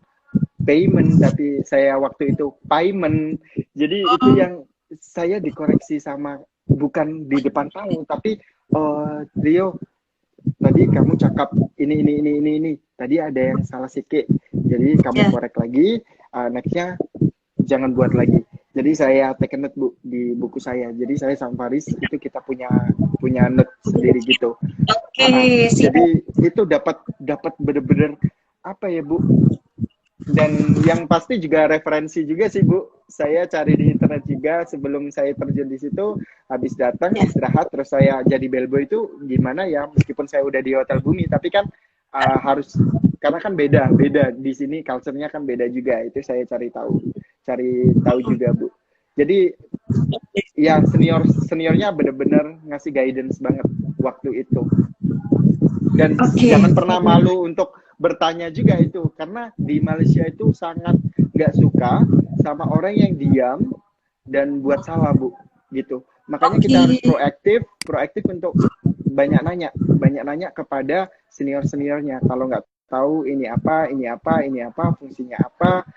payment tapi saya waktu itu payment. Jadi itu yang saya dikoreksi sama, bukan di depan tamu, tapi Rio, tadi kamu cakap ini tadi ada yang salah sikit, jadi kamu korek lagi, nextnya jangan buat lagi. Jadi saya take a note Bu di buku saya. Jadi saya sama Faris itu kita punya punya note sendiri gitu. Oke, siap. Jadi itu dapat dapat bener-bener apa ya Bu? Dan yang pasti juga referensi juga sih Bu. Saya cari di internet juga sebelum saya terjun di situ. Habis datang Ya. istirahat terus saya jadi bellboy itu gimana ya? Meskipun saya udah di Hotel Bumi, tapi kan harus karena kan beda di sini culture-nya kan beda juga. Itu saya cari tahu juga Bu. Jadi ya seniornya bener-bener ngasih guidance banget waktu itu. Dan jangan pernah malu untuk bertanya juga itu, karena di Malaysia itu sangat nggak suka sama orang yang diam dan buat salah Bu, gitu. Makanya kita harus proaktif untuk banyak nanya kepada seniornya. Kalau nggak tahu ini apa, fungsinya apa,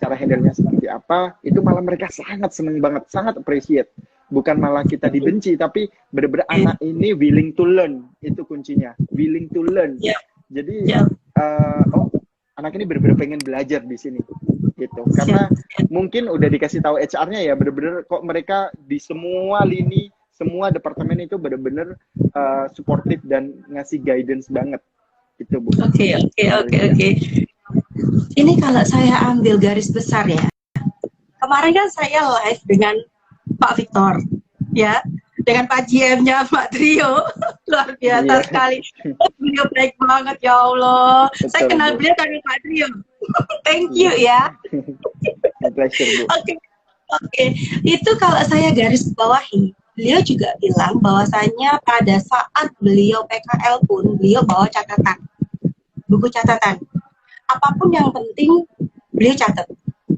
cara handle-nya seperti apa, itu malah mereka sangat seneng banget, sangat appreciate. Bukan malah kita dibenci, tapi benar-benar anak ini willing to learn, itu kuncinya, willing to learn. Jadi anak ini benar-benar pengen belajar di sini, gitu. Karena mungkin udah dikasih tahu HR-nya ya, benar-benar kok mereka di semua lini, semua departemen itu benar-benar supportive dan ngasih guidance banget, gitu Bu. Oke. Ini kalau saya ambil garis besar ya, kemarin kan saya live dengan Pak Victor, ya, dengan Pak GM-nya Pak Trio, luar biasa sekali. Beliau baik banget, ya Allah. Betul, saya kenal beliau dari Pak Trio. Thank you ya. Oke. Itu kalau saya garis bawahi, beliau juga bilang bahwasanya pada saat beliau PKL pun beliau bawa catatan, buku catatan. Apapun yang penting beliau catat.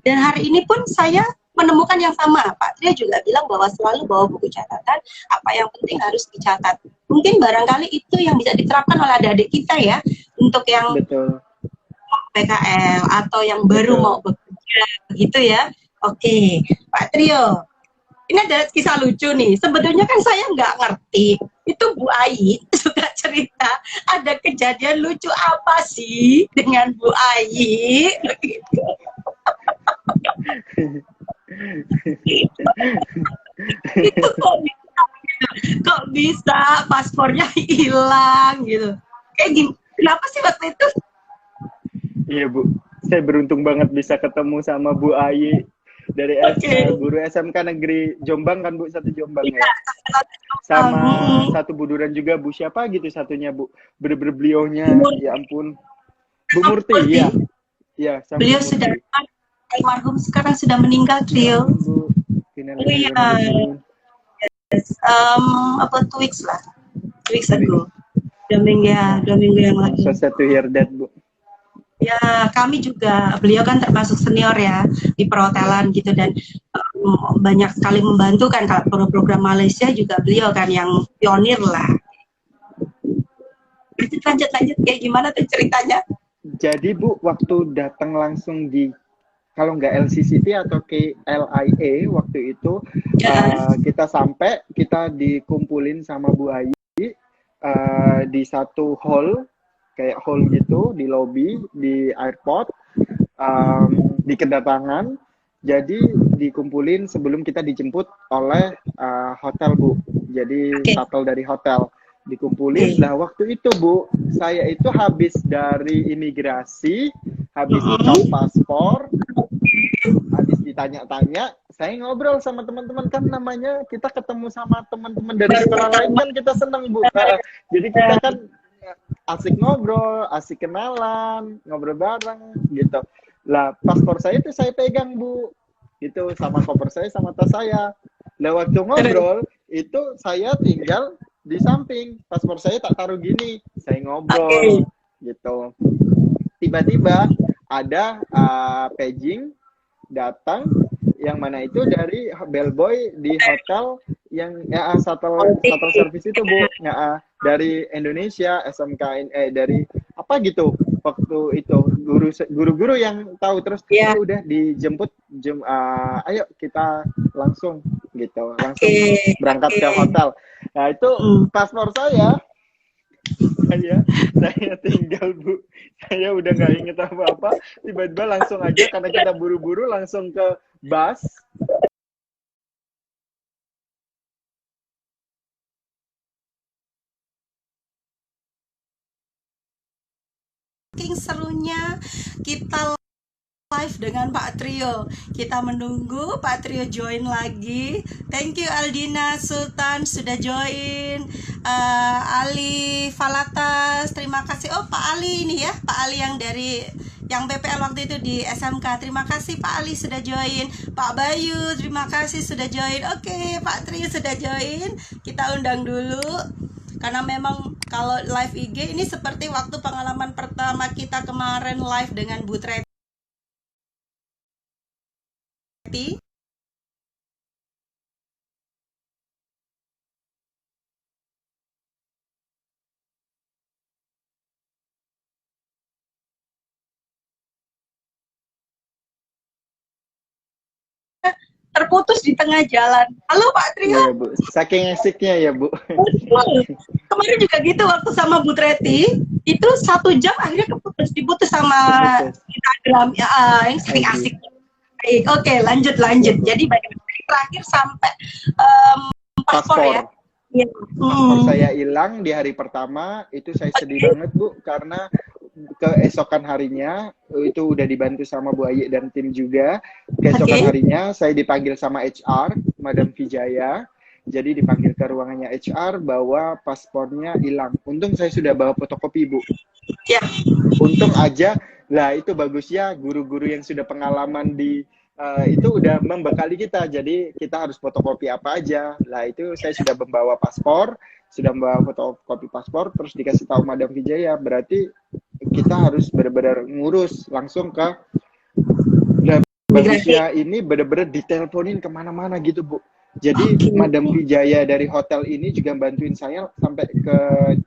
Dan hari ini pun saya menemukan yang sama. Pak Tria juga bilang bahwa selalu bawa buku catatan, apa yang penting harus dicatat. Mungkin barangkali itu yang bisa diterapkan oleh adik-adik kita ya, untuk yang PKL atau yang baru mau bekerja, begitu ya. Oke, Pak Trio, ini ada kisah lucu nih. Sebetulnya kan saya nggak ngerti. Itu Bu Ai suka cerita, ada kejadian lucu apa sih dengan Bu Ai? Itu kok bisa paspornya hilang gitu. Kayak gini, kenapa sih waktu itu? Iya Bu, saya beruntung banget bisa ketemu sama Bu Ai dari guru SMK Negeri Jombang kan Bu, satu Jombang ya. Sama satu buduran juga Bu, siapa gitu satunya Bu, bener-bener beliaunya, ya ampun. Bu Murti, iya. Iya, beliau sudah almarhum, sekarang sudah meninggal Trio. Oh iya. Apa 2 weeks lah. 2 weeks ago. 2 minggu yang lalu. So to hear that Bu. Ya, kami juga, beliau kan termasuk senior ya di perhotelan gitu, dan banyak sekali membantu kan kalau program Malaysia juga beliau kan yang pionir lah. Lanjut kayak gimana tuh ceritanya? Jadi Bu, waktu datang langsung di, kalau nggak LCCT atau KLIA waktu itu, kita sampai, kita dikumpulin sama Bu Ai di satu hall, kayak hall gitu, di lobby, di airport, di kedatangan. Jadi dikumpulin sebelum kita dijemput oleh hotel Bu. Jadi shuttle dari hotel. Dikumpulin. Nah waktu itu Bu, saya itu habis dari imigrasi, habis cek paspor, habis ditanya-tanya, saya ngobrol sama teman-teman, kan namanya kita ketemu sama teman-teman dari sekolah lain kan kita seneng Bu. Jadi kita kan asik ngobrol, asik kenalan, ngobrol bareng gitu. Lah paspor saya itu saya pegang Bu, itu sama koper saya sama tas saya. Lah waktu ngobrol itu saya tinggal di samping, paspor saya tak taruh gini, saya ngobrol gitu. Tiba-tiba ada paging datang, yang mana itu dari bellboy di hotel yang shuttle service itu Bu, dari Indonesia, SMK, dari apa gitu waktu itu, guru-guru yang tahu, terus udah dijemput, ayo kita langsung gitu, langsung berangkat ke hotel. Nah itu paspor saya tinggal Bu, saya udah nggak inget apa-apa, tiba-tiba langsung aja karena kita buru-buru langsung ke bus saking serunya kita live dengan Pak Trio. Kita menunggu Pak Trio join lagi. Thank you Aldina Sultan sudah join. Ali Falatas, terima kasih. Oh Pak Ali ini ya, Pak Ali yang dari yang BPL waktu itu di SMK. Terima kasih Pak Ali sudah join. Pak Bayu, terima kasih sudah join. Oke, Pak Trio sudah join. Kita undang dulu. Karena memang kalau live IG ini seperti waktu pengalaman pertama kita kemarin live dengan Bu Treti. Terputus di tengah jalan. Halo Pak Trio. Iya Bu, saking asiknya ya Bu. Kemarin juga gitu waktu sama Bu Treti, itu 1 jam akhirnya diputus sama Instagram yang sering asik. Baik, oke lanjut. Jadi terakhir sampai paspor ya. Paspor saya hilang di hari pertama, itu saya sedih banget Bu, karena keesokan harinya itu udah dibantu sama Bu Ayi dan tim juga. Keesokan harinya saya dipanggil sama HR, Madam Vijaya. Jadi dipanggil ke ruangannya HR bahwa paspornya hilang. Untung saya sudah bawa fotokopi Bu. Ya. Untung aja, lah itu bagusnya guru-guru yang sudah pengalaman di itu udah membekali kita. Jadi kita harus fotokopi apa aja. Lah itu saya sudah membawa paspor, sudah membawa fotokopi paspor, terus dikasih tahu Madam Vijaya, berarti kita harus benar-benar ngurus langsung ke. Nah, bagusnya ini benar-benar diteleponin kemana-mana gitu Bu. Jadi Madam Vijaya dari hotel ini juga bantuin saya sampai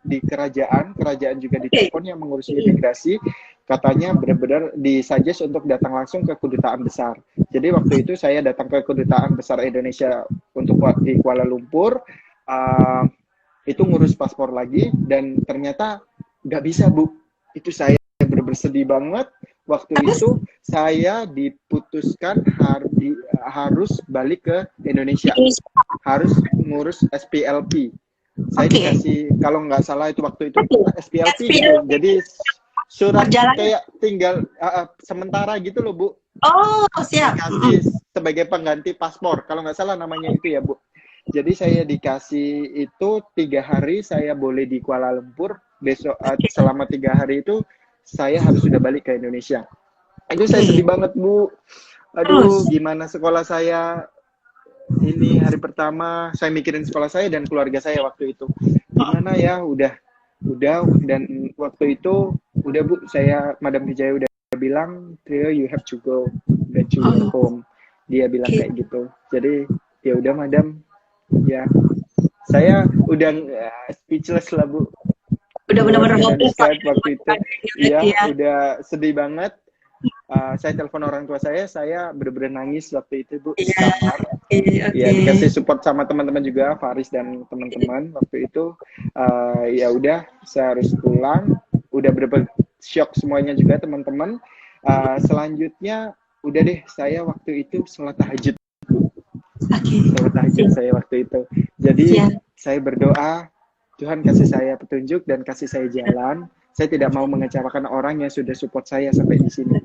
di kerajaan juga ditelepon yang mengurus imigrasi. Katanya benar-benar disuggest untuk datang langsung ke kedutaan besar. Jadi waktu itu saya datang ke kedutaan besar Indonesia untuk di Kuala Lumpur, itu ngurus paspor lagi, dan ternyata nggak bisa Bu. Itu saya benar-benar sedih banget. Waktu itu saya diputuskan harus balik ke Indonesia, harus ngurus SPLP. Saya dikasih, kalau nggak salah itu waktu itu SPLP gitu. Jadi surat kayak tinggal sementara gitu loh Bu. Oh siap. Dikasih sebagai pengganti paspor, kalau nggak salah namanya itu ya Bu. Jadi saya dikasih itu 3 hari saya boleh di Kuala Lumpur. Besok selama 3 hari itu saya harus sudah balik ke Indonesia. Itu saya sedih banget Bu. Aduh, gimana sekolah saya ini hari pertama, saya mikirin sekolah saya dan keluarga saya waktu itu. Gimana ya, udah dan waktu itu udah Bu, Madam Vijaya udah bilang, Trio you have to go back to your home. Dia bilang kayak gitu. Jadi ya udah Madam, ya saya udah speechless lah Bu. Udah benar-benar hopeless waktu itu. Iya, udah sedih banget. Saya telepon orang tua saya benar-benar nangis waktu itu Bu, di kamar. Ya dikasih support sama teman-teman juga, Faris dan teman-teman waktu itu. Ya udah, saya harus pulang. Udah benar-benar shock semuanya juga teman-teman. Selanjutnya udah deh, saya waktu itu sholat tahajud. Sholat tahajud saya waktu itu. Jadi saya berdoa, Tuhan kasih saya petunjuk dan kasih saya jalan. Saya tidak mau mengecewakan orang yang sudah support saya sampai di sini.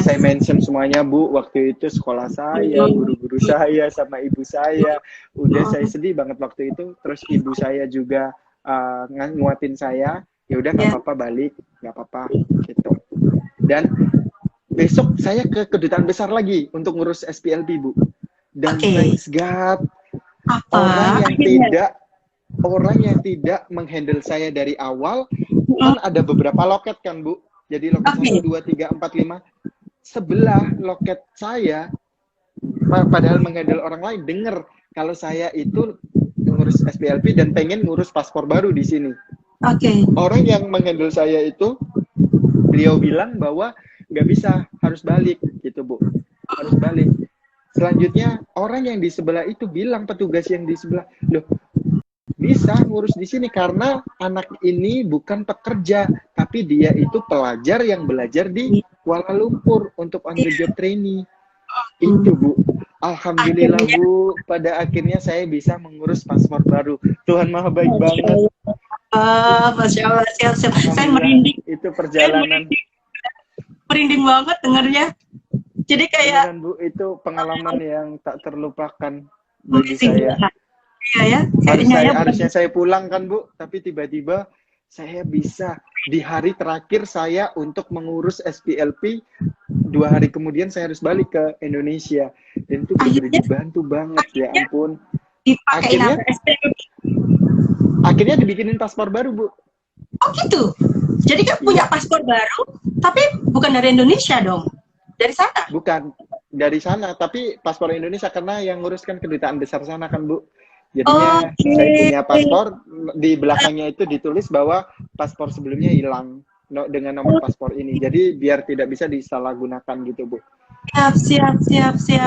Saya mention semuanya Bu, waktu itu sekolah saya, guru-guru saya, sama ibu saya. Udah saya sedih banget waktu itu. Terus ibu saya juga nguatin saya. Ya udah nggak apa-apa balik, nggak apa-apa gitu. Dan besok saya ke kedutaan besar lagi untuk ngurus SPLP Bu. Dan thanks God, orang yang tidak menghandle saya dari awal, kan ada beberapa loket kan Bu. Jadi loket 1, 2, 3, 4, 5. Sebelah loket saya, padahal menghandle orang lain, dengar kalau saya itu ngurus SPLP dan pengen ngurus paspor baru di sini. Orang yang menghandle saya itu, beliau bilang bahwa nggak bisa, harus balik gitu Bu. Harus balik. Selanjutnya orang yang di sebelah itu bilang, petugas yang di sebelah, loh bisa ngurus di sini karena anak ini bukan pekerja, tapi dia itu pelajar yang belajar di Kuala Lumpur untuk on the job training. Itu Bu. Alhamdulillah Bu, pada akhirnya saya bisa mengurus paspor baru. Tuhan Maha baik banget. Masya Allah, siap. Saya Alhamdulillah, merinding. itu perjalanan. Merinding banget dengernya. Jadi kayak Beneran, Bu, itu pengalaman yang tak terlupakan bagi saya. Iya ya, kayaknya ya. Harusnya saya pulang kan, Bu, tapi tiba-tiba saya bisa di hari terakhir saya untuk mengurus SPLP, 2 hari kemudian saya harus balik ke Indonesia. Dan itu benar dibantu banget, ya ampun. Akhirnya dibikinin paspor baru, Bu. Oh gitu? Jadi kan punya paspor baru, tapi bukan dari Indonesia dong? Dari sana? Bukan, dari sana, tapi paspor Indonesia karena yang nguruskan kedutaan besar sana kan, Bu. Jadinya saya punya paspor, di belakangnya itu ditulis bahwa paspor sebelumnya hilang dengan nomor paspor ini. Jadi biar tidak bisa disalahgunakan gitu, Bu. Siap.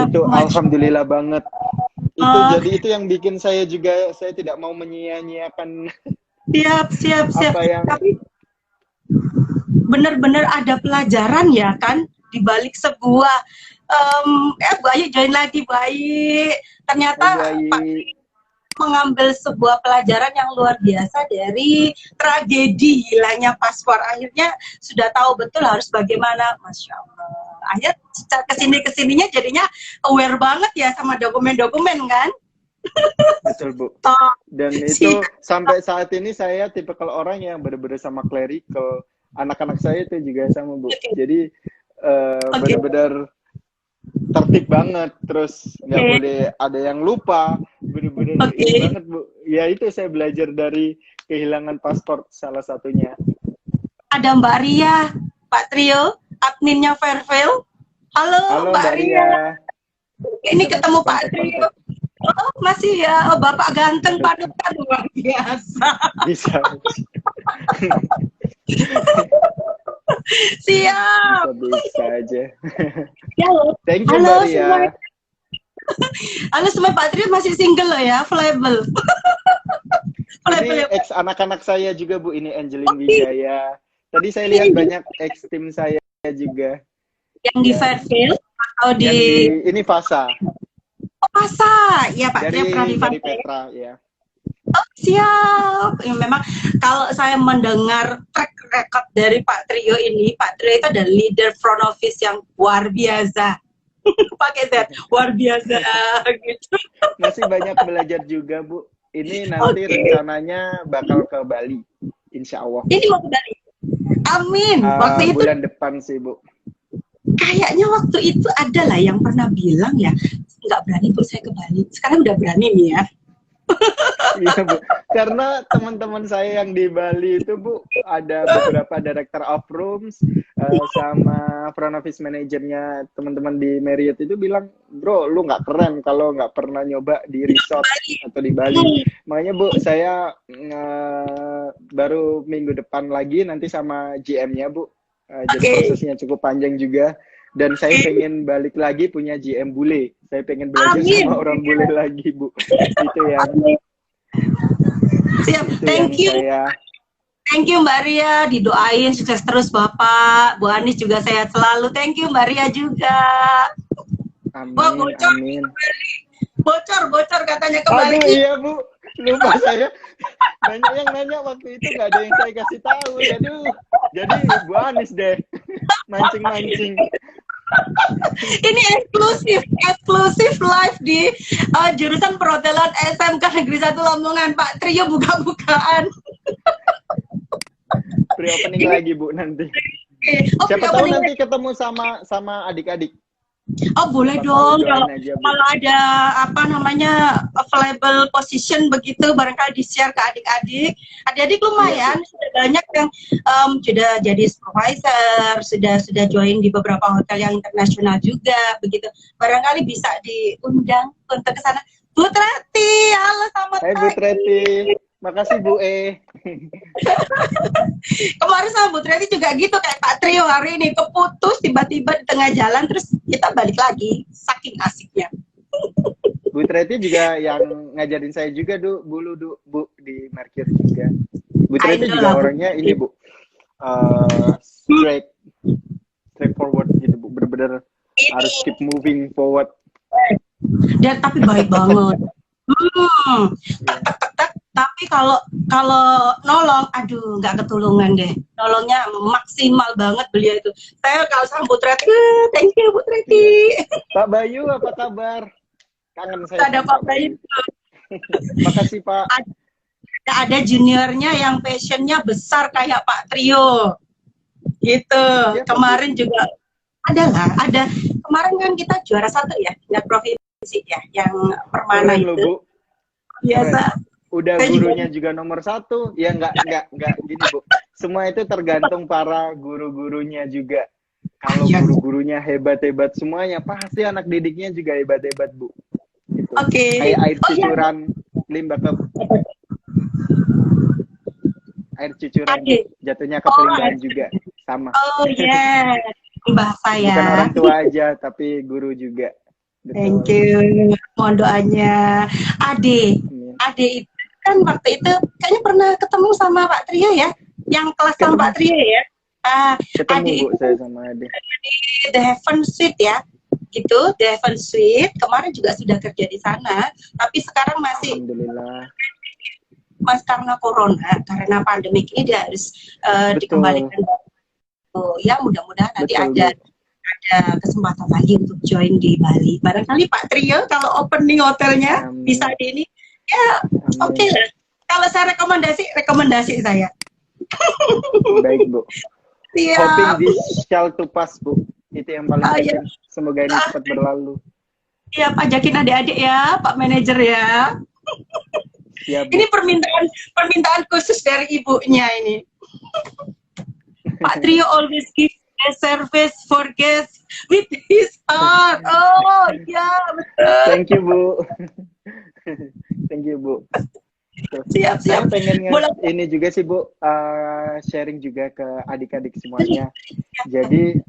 Itu alhamdulillah banget. Jadi itu yang bikin saya juga, saya tidak mau menyia-nyiakan. Siap. Apa yang... Tapi benar-benar ada pelajaran ya kan di balik sebuah Bu Ayu join lagi, Bu Ayu. Ternyata Pak mengambil sebuah pelajaran yang luar biasa dari tragedi hilangnya paspor. Akhirnya sudah tahu betul harus bagaimana, Masya Allah. Akhirnya kesininya jadinya aware banget ya sama dokumen-dokumen kan? Betul, Bu. Dan itu sampai saat ini saya tipe kalau orang yang benar-benar sama clerical. Anak-anak saya itu juga sama, Bu. Jadi benar-benar tertib banget, terus nggak boleh ada yang lupa, bener-bener ini banget, Bu. Ya itu saya belajar dari kehilangan paspor salah satunya. Ada Mbak Ria, Pak Trio, adminnya Fairfield. Halo Mbak Ria. Ini ketemu Pak Trio. Oh masih ya, Bapak ganteng padukan luar biasa. Bisa. Siap. Bisa aja. Ya, thank you, Mbak Ria. Halo semua, Pak Trio masih single loh ya, flyable. Ini ex anak-anak saya juga, Bu. Ini Angelin Wijaya. Tadi saya lihat banyak ex tim saya juga. Yang di Fairfield atau di... Ini Fasa. Oh, Fasa. Ya, Pak Trio pernah di Fasa. Dari Petra, ya. Oh, siap. Ya, memang kalau saya mendengar track record dari Pak Trio ini, Pak Trio itu adalah leader front office yang luar biasa. Pakai Z, luar biasa gitu. Masih banyak belajar juga, Bu. Ini nanti rencananya bakal ke Bali, insya Allah. Ini mau ke Bali? Amin. Waktu itu bulan depan sih, Bu. Kayaknya waktu itu ada lah yang pernah bilang ya, nggak berani Bu saya ke Bali. Sekarang udah berani nih ya. Iya, Bu. Karena teman-teman saya yang di Bali itu, Bu, ada beberapa director of rooms sama front office manajernya teman-teman di Marriott itu bilang, bro, lu nggak keren kalau nggak pernah nyoba di resort atau di Bali. Makanya, Bu, saya baru minggu depan lagi nanti sama GM-nya, Bu. Jadi prosesnya cukup panjang juga. Dan saya pengen balik lagi punya GM bule. Saya pengen belajar sama orang bule lagi, Bu. Itu yang... Siap, thank you. Thank you Mbak Ria, didoain sukses terus Bapak. Bu Anis juga sehat selalu. Thank you Mbak Ria juga. Amin, amin. Bocor katanya kembali. Aduh, iya, Bu. Lupa saya. Banyak yang nanya waktu itu, nggak ada yang saya kasih tahu. Aduh. Jadi Bu Anis deh. Mancing-mancing. Ini eksklusif live di jurusan perhotelan SMK Negeri 1 Lamongan. Pak Trio buka-bukaan. Pre-opening lagi, Bu, nanti. Siapa tahu nanti ketemu sama adik-adik. Oh boleh dong, kalau ada apa namanya available position begitu barangkali di-share ke adik-adik. Adik-adik lumayan, sudah banyak yang sudah jadi supervisor, sudah join di beberapa hotel yang internasional juga begitu. Barangkali bisa diundang untuk ke sana. Bu Treti, halo selamat pagi. Hai Bu Treti. Makasih Bu Kemarin sama Bu Treti juga gitu kayak Pak Trio hari ini keputus tiba-tiba di tengah jalan terus kita balik lagi saking asiknya. Bu Treti juga yang ngajarin saya juga Bu di Mercury juga. Bu Treti juga orangnya ini Bu straight forward gitu Bu, bener-bener harus keep moving forward. Dan tapi baik banget. Tapi kalau kalau nolong, aduh nggak ketulungan deh. Nolongnya maksimal banget beliau itu. Saya kalau sama Bu Treti, thank you Bu Iya. Treti. Pak Bayu apa kabar? Kangen saya Ada sama Pak Pak Bayu. Bayu. Makasih Pak. Ada juniornya yang passionnya besar kayak Pak Trio. Gitu. Siapa Bu? Kemarin juga ada lah. Ada. Kemarin kan kita juara 1 ya, tingkat provinsi ya, yang permana Keren loh Bu. itu. Biasa. Keren. Udah Saya juga gurunya juga nomor 1. Ya nggak gini Bu. Semua itu tergantung para guru-gurunya juga. Kalau ya. guru-gurunya hebat-hebat semuanya, pasti anak didiknya juga hebat-hebat Bu. Gitu. Oke. Kayak air Oh, ya. cucuran limbah ke air cucuran Ade. jatuhnya ke Oh, pelimbahan juga sama. Oh ya, bahasa ya. Bukan orang tua aja tapi guru juga. Betul. Thank you. Mohon doanya. Ade, Iya. Ade itu kan waktu itu kayaknya pernah ketemu sama Pak Trio ya, yang kelas sama Ketemu. Pak Trio ya. Ketemu Ade Bu itu saya sama Ade. di The Heaven Suite ya, gitu. The Heaven Suite kemarin juga sudah kerja di sana, tapi sekarang masih Alhamdulillah. Mas karena corona, karena pandemik ini dia harus Betul. dikembalikan. Ya mudah-mudahan nanti Betul, ada Bu. kesempatan lagi untuk join di Bali. Barangkali Pak Trio kalau opening hotelnya Amin. bisa di ini, ya Amin. oke lah. Kalau saya rekomendasi saya. Baik Bu. Iya. Hoping this shall to pass Bu. Itu yang paling Iya. penting. Semoga ini cepat berlalu. Iya, pajakin adik-adik ya, Pak Manajer ya. Siap Bu. Ini permintaan khusus dari ibunya ini. Pak Trio always give a service for guests with his heart. Oh iya betul. Thank you Bu. Thank you Bu. Siap. Saya pengen Boleh. ini juga sih Bu, sharing juga ke adik-adik semuanya. Jadi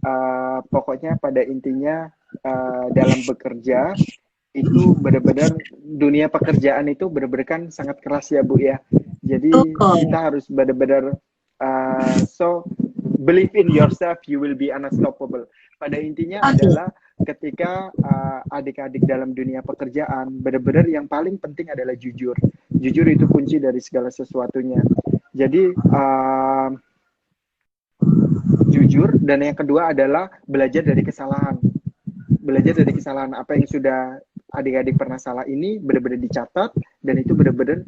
pokoknya pada intinya dalam bekerja itu benar-benar dunia pekerjaan itu benar-benar kan sangat keras ya Bu ya. Jadi kita harus benar-benar so believe in yourself, you will be unstoppable. Pada intinya adalah ketika adik-adik dalam dunia pekerjaan benar-benar yang paling penting adalah jujur. Jujur itu kunci dari segala sesuatunya. Jadi jujur, dan yang kedua adalah belajar dari kesalahan. Belajar dari kesalahan apa yang sudah adik-adik pernah salah ini benar-benar dicatat dan itu benar-benar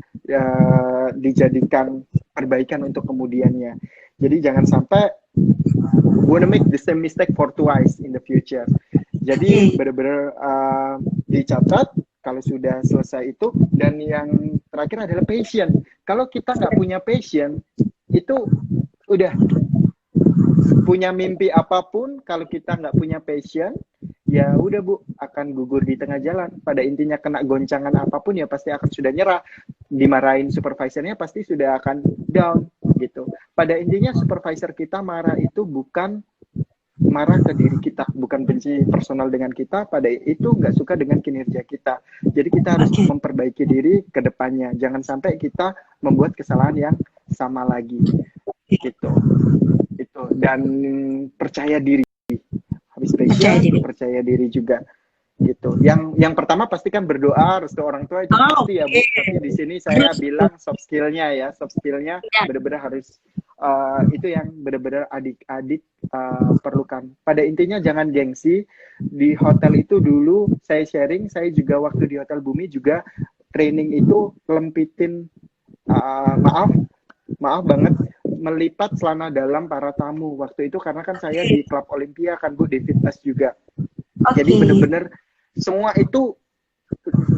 dijadikan perbaikan untuk kemudiannya. Jadi jangan sampai wanna make the same mistake for twice in the future. Jadi benar-benar dicatat kalau sudah selesai itu. Dan yang terakhir adalah passion. Kalau kita nggak punya passion, itu udah punya mimpi apapun, kalau kita nggak punya passion, ya udah Bu, akan gugur di tengah jalan. Pada intinya kena goncangan apapun ya pasti akan sudah nyerah. Dimarahin supervisornya pasti sudah akan down gitu. Pada intinya supervisor kita marah itu bukan marah ke diri kita, bukan benci personal dengan kita, pada itu nggak suka dengan kinerja kita. Jadi kita harus memperbaiki diri ke depannya. Jangan sampai kita membuat kesalahan yang sama lagi. Gitu. Itu. Dan percaya diri. Habis percaya diri juga. Gitu. Yang pertama pastikan berdoa, restu orang tua itu pasti ya Bu. Tapi di sini saya bilang soft skill-nya ya, soft skill-nya benar-benar harus itu yang benar-benar adik-adik perlukan. Pada intinya jangan gengsi. Di hotel itu dulu saya sharing, saya juga waktu di Hotel Bumi juga training itu lempitin maaf banget melipat celana dalam para tamu waktu itu karena kan saya di klub Olimpia kan Bu, di fitness juga. Jadi benar-benar semua itu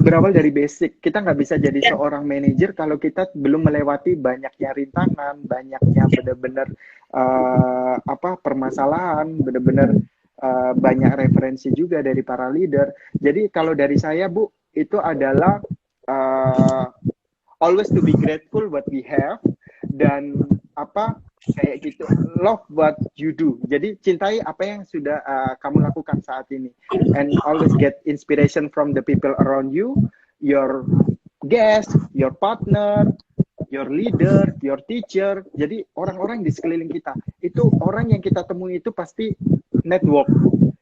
berawal dari basic. Kita nggak bisa jadi seorang manajer kalau kita belum melewati banyaknya rintangan, banyaknya benar-benar permasalahan, benar-benar banyak referensi juga dari para leader. Jadi kalau dari saya Bu, itu adalah always to be grateful what we have, dan kayak gitu, love what you do. Jadi cintai apa yang sudah kamu lakukan saat ini, and always get inspiration from the people around you, your guest, your partner, your leader, your teacher. Jadi orang-orang di sekeliling kita itu, orang yang kita temui itu pasti network.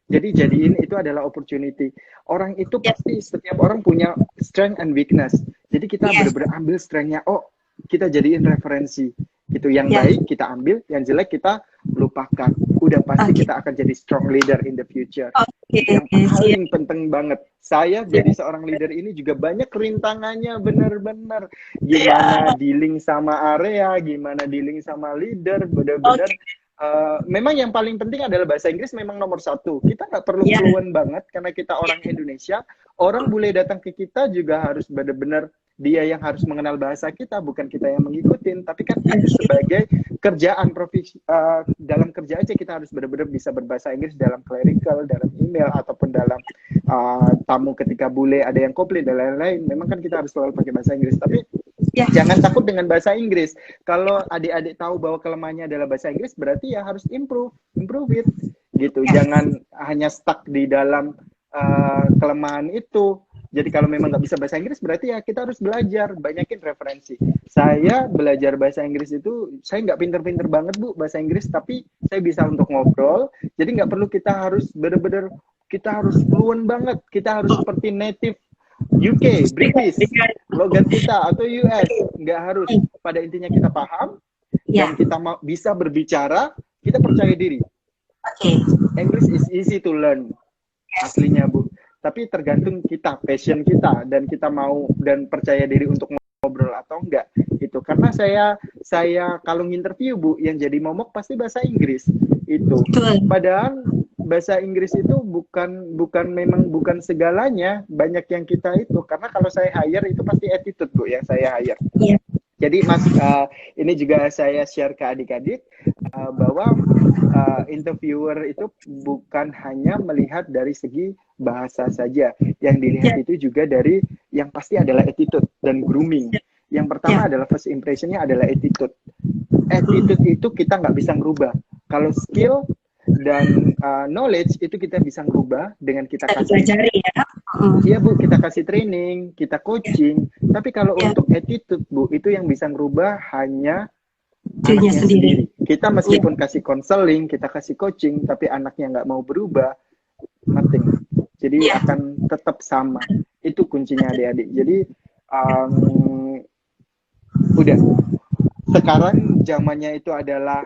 Jadi jadiin itu adalah opportunity. Orang itu pasti, setiap orang punya strength and weakness. Jadi kita Yes. benar-benar ambil strength-nya, oh kita jadiin referensi. Gitu, yang Yes. baik kita ambil, yang jelek kita lupakan. Udah pasti Oke. kita akan jadi strong leader in the future. Oke. Yang Siap. paling penting banget. Saya jadi seorang leader ini juga banyak rintangannya, bener-bener. Gimana dealing sama area, gimana dealing sama leader, bener-bener. Oke. Memang yang paling penting adalah bahasa Inggris memang nomor satu. Kita nggak perlu Ya. fluent banget karena kita orang Indonesia. Orang boleh datang ke kita juga harus benar-benar dia yang harus mengenal bahasa kita, bukan kita yang mengikutin. Tapi kan itu sebagai kerjaan profesi, dalam kerja aja kita harus benar-benar bisa berbahasa Inggris dalam clerical, dalam email ataupun dalam tamu ketika bule ada yang komplain dan lain-lain. Memang kan kita harus selalu pakai bahasa Inggris. Tapi Ya. jangan takut dengan bahasa Inggris. Kalau adik-adik tahu bahwa kelemahannya adalah bahasa Inggris, berarti ya harus improve it gitu. Ya. Jangan hanya stuck di dalam kelemahan itu. Jadi kalau memang nggak bisa bahasa Inggris, berarti ya kita harus belajar, banyakin referensi. Saya belajar bahasa Inggris itu, saya nggak pinter-pinter banget Bu bahasa Inggris, tapi saya bisa untuk ngobrol. Jadi nggak perlu kita harus bener-bener, kita harus fluent banget, kita harus seperti native UK, British, logat kita, atau US. Nggak harus. Pada intinya kita paham, Ya. dan kita bisa berbicara, kita percaya diri. Oke. English is easy to learn, aslinya Bu. Tapi tergantung kita, passion kita, dan kita mau dan percaya diri untuk ngobrol atau enggak. Itu karena saya kalau nginterview Bu, yang jadi momok pasti bahasa Inggris itu. Betul. Padahal bahasa Inggris itu bukan segalanya. Banyak yang kita itu, karena kalau saya hire itu pasti attitude Bu yang saya hire. Iya. Jadi Mas, ini juga saya share ke adik-adik bahwa interviewer itu bukan hanya melihat dari segi bahasa saja, yang dilihat itu juga dari yang pasti adalah attitude dan grooming. Yang pertama adalah first impressionnya adalah attitude. Attitude itu kita nggak bisa ngerubah. Kalau skill dan knowledge itu kita bisa ngerubah dengan kita kasih. Pelajari ya. Iya Bu, kita kasih training, kita coaching. Tapi kalau untuk attitude Bu, itu yang bisa ngerubah hanya Dirinya anaknya sendiri. Kita meskipun kasih konseling, kita kasih coaching, tapi anaknya nggak mau berubah, nothing. Jadi akan tetap sama. Itu kuncinya adik-adik. Jadi udah. Sekarang zamannya itu adalah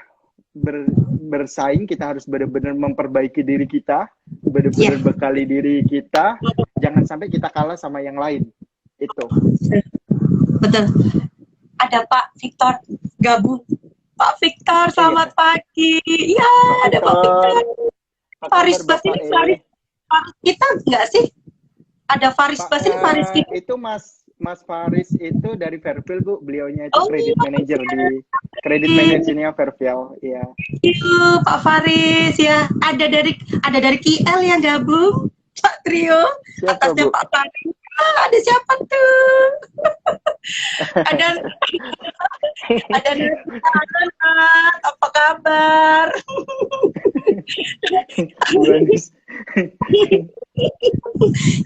bersaing. Kita harus benar-benar memperbaiki diri kita, benar-benar bekali diri kita. Jangan sampai kita kalah sama yang lain. Itu. Betul. Ada Pak Victor gabung. Pak Victor, selamat pagi. Iya, ada Pak Victor. Faris Bas ini Faris kita enggak sih? Ada Faris Bas ini Faris kita. Itu Mas Faris itu dari Fairfield Bu, beliaunya itu credit manager di credit manajernya Fairfield, ya. Itu Pak Faris ya. Ada dari KL yang gabung, Pak Trio. Siapa, Atasnya Bu? Pak Faris. Ada siapa tuh? ada apa kabar?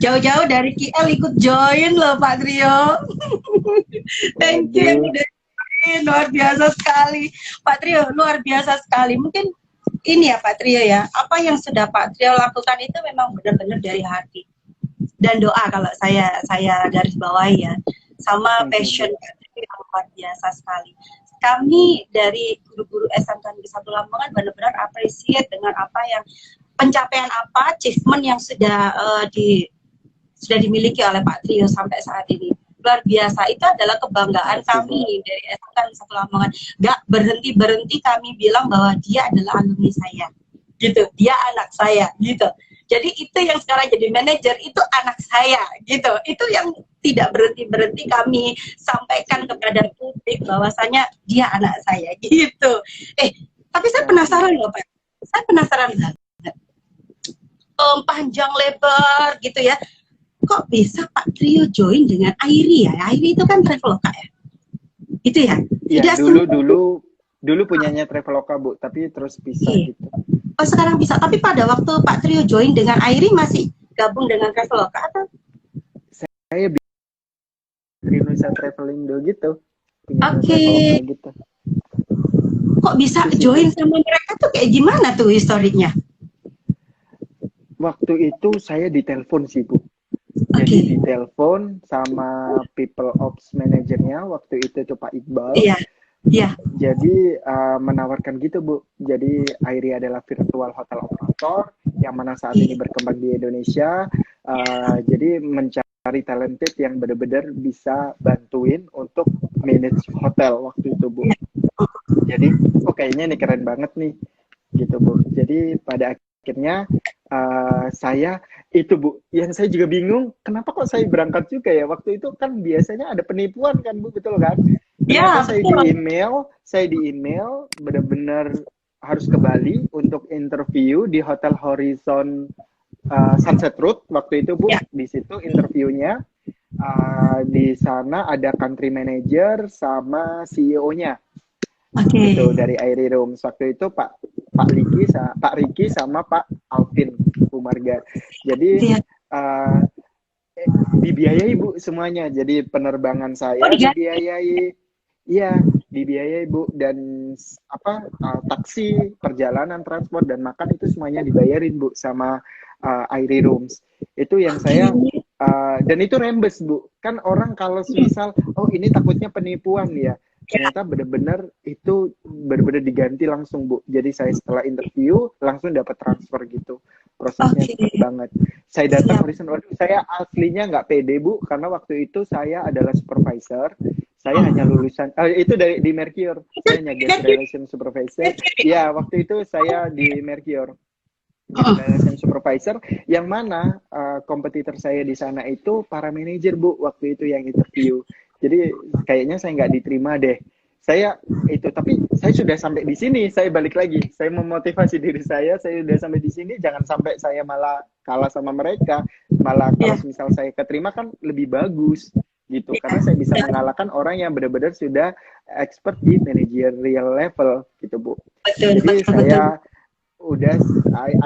Jauh-jauh dari KL ikut join loh Pak Trio. Thank you. Luar biasa sekali Pak Trio, luar biasa sekali. Mungkin ini ya Pak Trio ya, apa yang sudah Pak Trio lakukan itu memang benar-benar dari hati dan doa. Kalau saya garis bawahi ya, sama passion Pak Trio yang luar biasa sekali. Kami dari guru-guru SMK Negeri 1 Lamongan benar-benar appreciate dengan apa yang pencapaian apa, achievement yang sudah dimiliki oleh Pak Trio sampai saat ini. Luar biasa, itu adalah kebanggaan kami dari SMK Negeri 1 Lamongan. Gak berhenti kami bilang bahwa dia adalah alumni saya, gitu. Dia anak saya, gitu. Jadi itu yang sekarang jadi manajer itu anak saya, gitu. Itu yang tidak berhenti kami sampaikan kepada publik bahwasanya dia anak saya, gitu. Tapi saya penasaran loh Pak. Saya penasaran banget. Panjang lebar gitu ya. Kok bisa Pak Trio join dengan Airi ya? Airi itu kan Traveloka ya? Itu ya? Iya, dulu punyanya Traveloka Bu, tapi terus pisah gitu. Oh sekarang bisa, tapi pada waktu Pak Trio join dengan Airi masih gabung dengan Traveloka atau? Saya Trinusa Travelindo gitu. Oke. Gitu. Kok bisa join sama mereka tuh kayak gimana tuh historinya? Waktu itu saya ditelepon sih Bu. Jadi Oke. ditelepon sama people ops manajernya waktu itu tuh Pak Iqbal. Iya. Iya. Jadi menawarkan gitu Bu. Jadi Airi adalah virtual hotel operator yang mana saat ini Iya. berkembang di Indonesia. Jadi mencari talented yang benar-benar bisa bantuin untuk manage hotel waktu itu Bu. Jadi kayaknya ini keren banget nih gitu Bu. Jadi pada akhirnya saya itu Bu, yang saya juga bingung kenapa kok saya berangkat juga ya, waktu itu kan biasanya ada penipuan kan Bu, betul kan? Ternyata Ya, betul. saya di email benar-benar harus ke Bali untuk interview di Hotel Horizon Sunset Road waktu itu Bu. Ya. Di situ interviewnya di sana ada country manager sama CEO-nya. Oke. Gitu dari Airi Rooms waktu itu Pak Riki sama Pak Alvin Umarga. Jadi Iya. dibiayai Bu semuanya. Jadi penerbangan Oh, saya diganti. dibiayai. Iya, dibiayai Bu, dan taksi, perjalanan, transport dan makan itu semuanya dibayarin Bu sama Airi Rooms. Itu yang saya dan itu rembes Bu. Kan orang kalau misal oh ini takutnya penipuan ya. Ternyata benar-benar itu benar-benar diganti langsung Bu. Jadi saya setelah interview langsung dapat transfer gitu. Prosesnya Oke. cepet banget. Saya datang Siap. Horizon, waduh saya aslinya nggak pede Bu, karena waktu itu saya adalah supervisor. Saya hanya lulusan, itu di Mercure. Saya hanya guest relation supervisor. Ya, waktu itu saya di Mercure. Guest relation supervisor, yang mana kompetitor saya di sana itu para manajer Bu, waktu itu yang interview. Jadi kayaknya saya nggak diterima deh. Saya itu, tapi saya sudah sampai di sini, saya balik lagi. Saya memotivasi diri saya sudah sampai di sini, jangan sampai saya malah kalah sama mereka. Malah kalau misal saya keterima kan lebih bagus gitu, karena saya bisa mengalahkan orang yang benar-benar sudah expert di managerial level gitu Bu. Betul, Jadi betul, betul. saya udah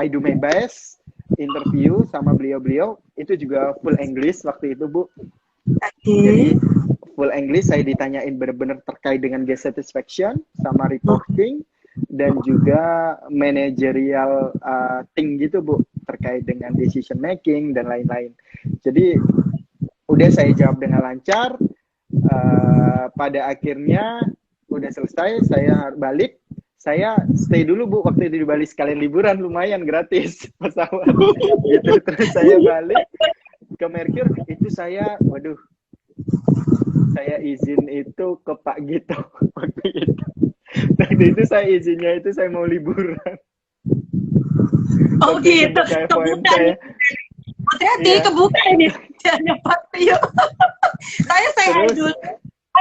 I do my best interview sama beliau-beliau, itu juga full English waktu itu Bu. Jadi full English, saya ditanyain benar-benar terkait dengan guest satisfaction sama reporting dan juga managerial thing gitu Bu, terkait dengan decision making dan lain-lain. Jadi udah saya jawab dengan lancar. Pada akhirnya udah selesai, saya balik. Saya stay dulu Bu waktu itu di Bali, sekalian liburan, lumayan gratis pesawat gitu. Terus saya balik ke Mercure, itu saya waduh, saya izin itu ke Pak Gito waktu itu. Waktu itu saya izinnya itu saya mau liburan. Oh Waktu gitu, kebuka nih. Hati-hati, kebuka ini. Jangan Pak Trio. Saya hai dulu.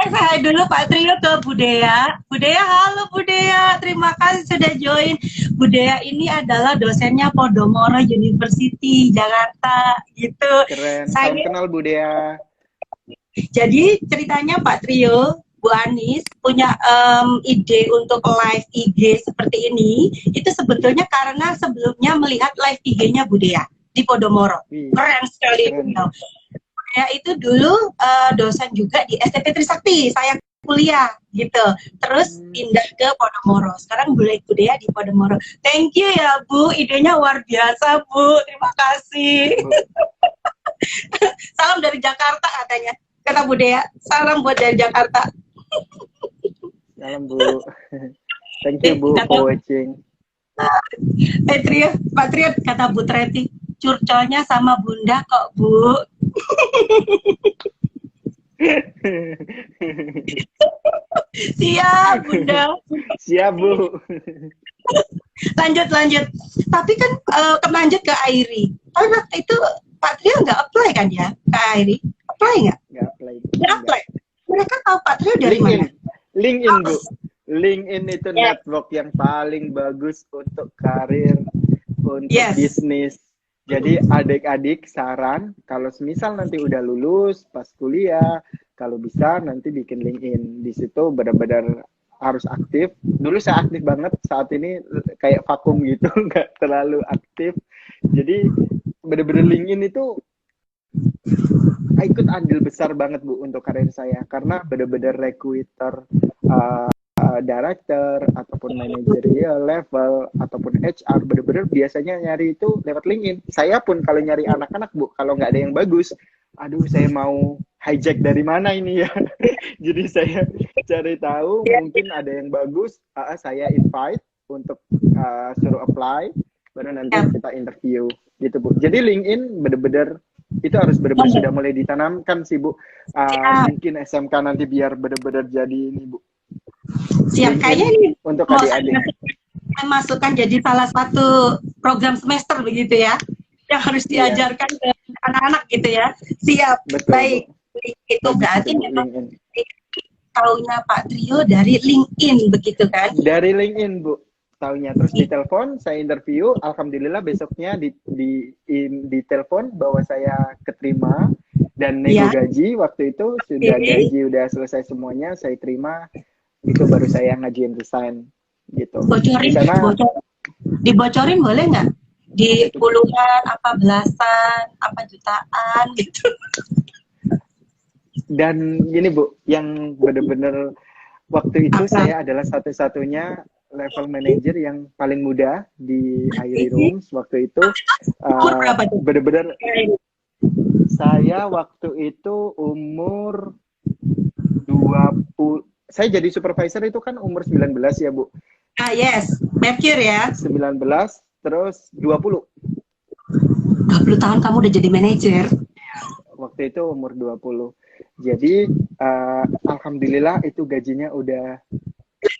Saya dulu Pak Trio ke Budaya. Budaya, halo Budaya. Terima kasih sudah join. Budaya ini adalah dosennya Podomoro University Jakarta gitu. Keren. Salam kenal Budaya. Jadi ceritanya Pak Trio, Bu Anis punya ide untuk live IG seperti ini, itu sebetulnya karena sebelumnya melihat live IG-nya Budaya di Podomoro. Keren sekali beliau. Budaya itu dulu dosen juga di STT Trisakti, saya kuliah gitu. Terus pindah ke Podomoro. Sekarang Budaya di Podomoro. Thank you ya Bu, idenya luar biasa Bu. Terima kasih. Salam dari Jakarta katanya. Kata Budaya, salam buat dari Jakarta. Salam Bu. Thank you Bu for watching. Pak Trio kata Bu Treti, curcolnya sama Bunda kok Bu. Siap Bunda. Siap Bu. Lanjut. Tapi kan lanjut ke Airi. Tapi waktu itu Pak Trio nggak apply kan ya ke Airi? Apply nggak? Nggak apply. Nggak apply. Mereka tahu Pak Trio dari mana? LinkedIn Bu. LinkedIn itu network yang paling bagus untuk karir, untuk bisnis. Jadi adik-adik saran, kalau misal nanti udah lulus pas kuliah, kalau bisa nanti bikin LinkedIn. Di situ benar-benar harus aktif. Dulu saya aktif banget, saat ini kayak vakum gitu, nggak terlalu aktif. Jadi benar-benar LinkedIn itu ikut andil besar banget Bu untuk karir saya, karena benar-benar recruiter director ataupun managerial level ataupun HR, bener-bener biasanya nyari itu lewat LinkedIn. Saya pun kalau nyari anak-anak Bu, kalau nggak ada yang bagus, aduh saya mau hijack dari mana ini ya. Jadi saya cari tahu mungkin ada yang bagus, saya invite untuk suruh apply, baru nanti kita interview gitu Bu. Jadi LinkedIn bener-bener itu harus benar-benar sudah mulai ditanamkan sih Bu. Mungkin SMK nanti biar benar-benar jadi ini Bu. Siap, kayaknya ini untuk mau adik-adik. saya masukkan jadi salah satu program semester begitu ya, yang harus diajarkan ke anak-anak gitu ya. Siap. Betul, baik. Bu. Itu berarti memang LinkedIn. taunya Pak Trio dari LinkedIn begitu kan? Dari LinkedIn Bu. Taunya terus ditelepon, saya interview, alhamdulillah besoknya di telepon bahwa saya keterima dan nego gaji. Waktu itu sudah gaji udah selesai semuanya, saya terima, itu baru saya ngajuin resign gitu. Dibocorin boleh nggak? Di puluhan, apa belasan, apa jutaan gitu. Dan gini Bu, yang benar-benar waktu itu saya adalah satu-satunya level manager yang paling muda di Airi Rooms waktu itu. Benar-benar saya waktu itu umur 20. Saya jadi supervisor itu kan umur 19 ya Bu. Yes, Merkur ya. 19 terus 20. 20 tahun kamu udah jadi manajer. Waktu itu umur 20. Jadi alhamdulillah itu gajinya udah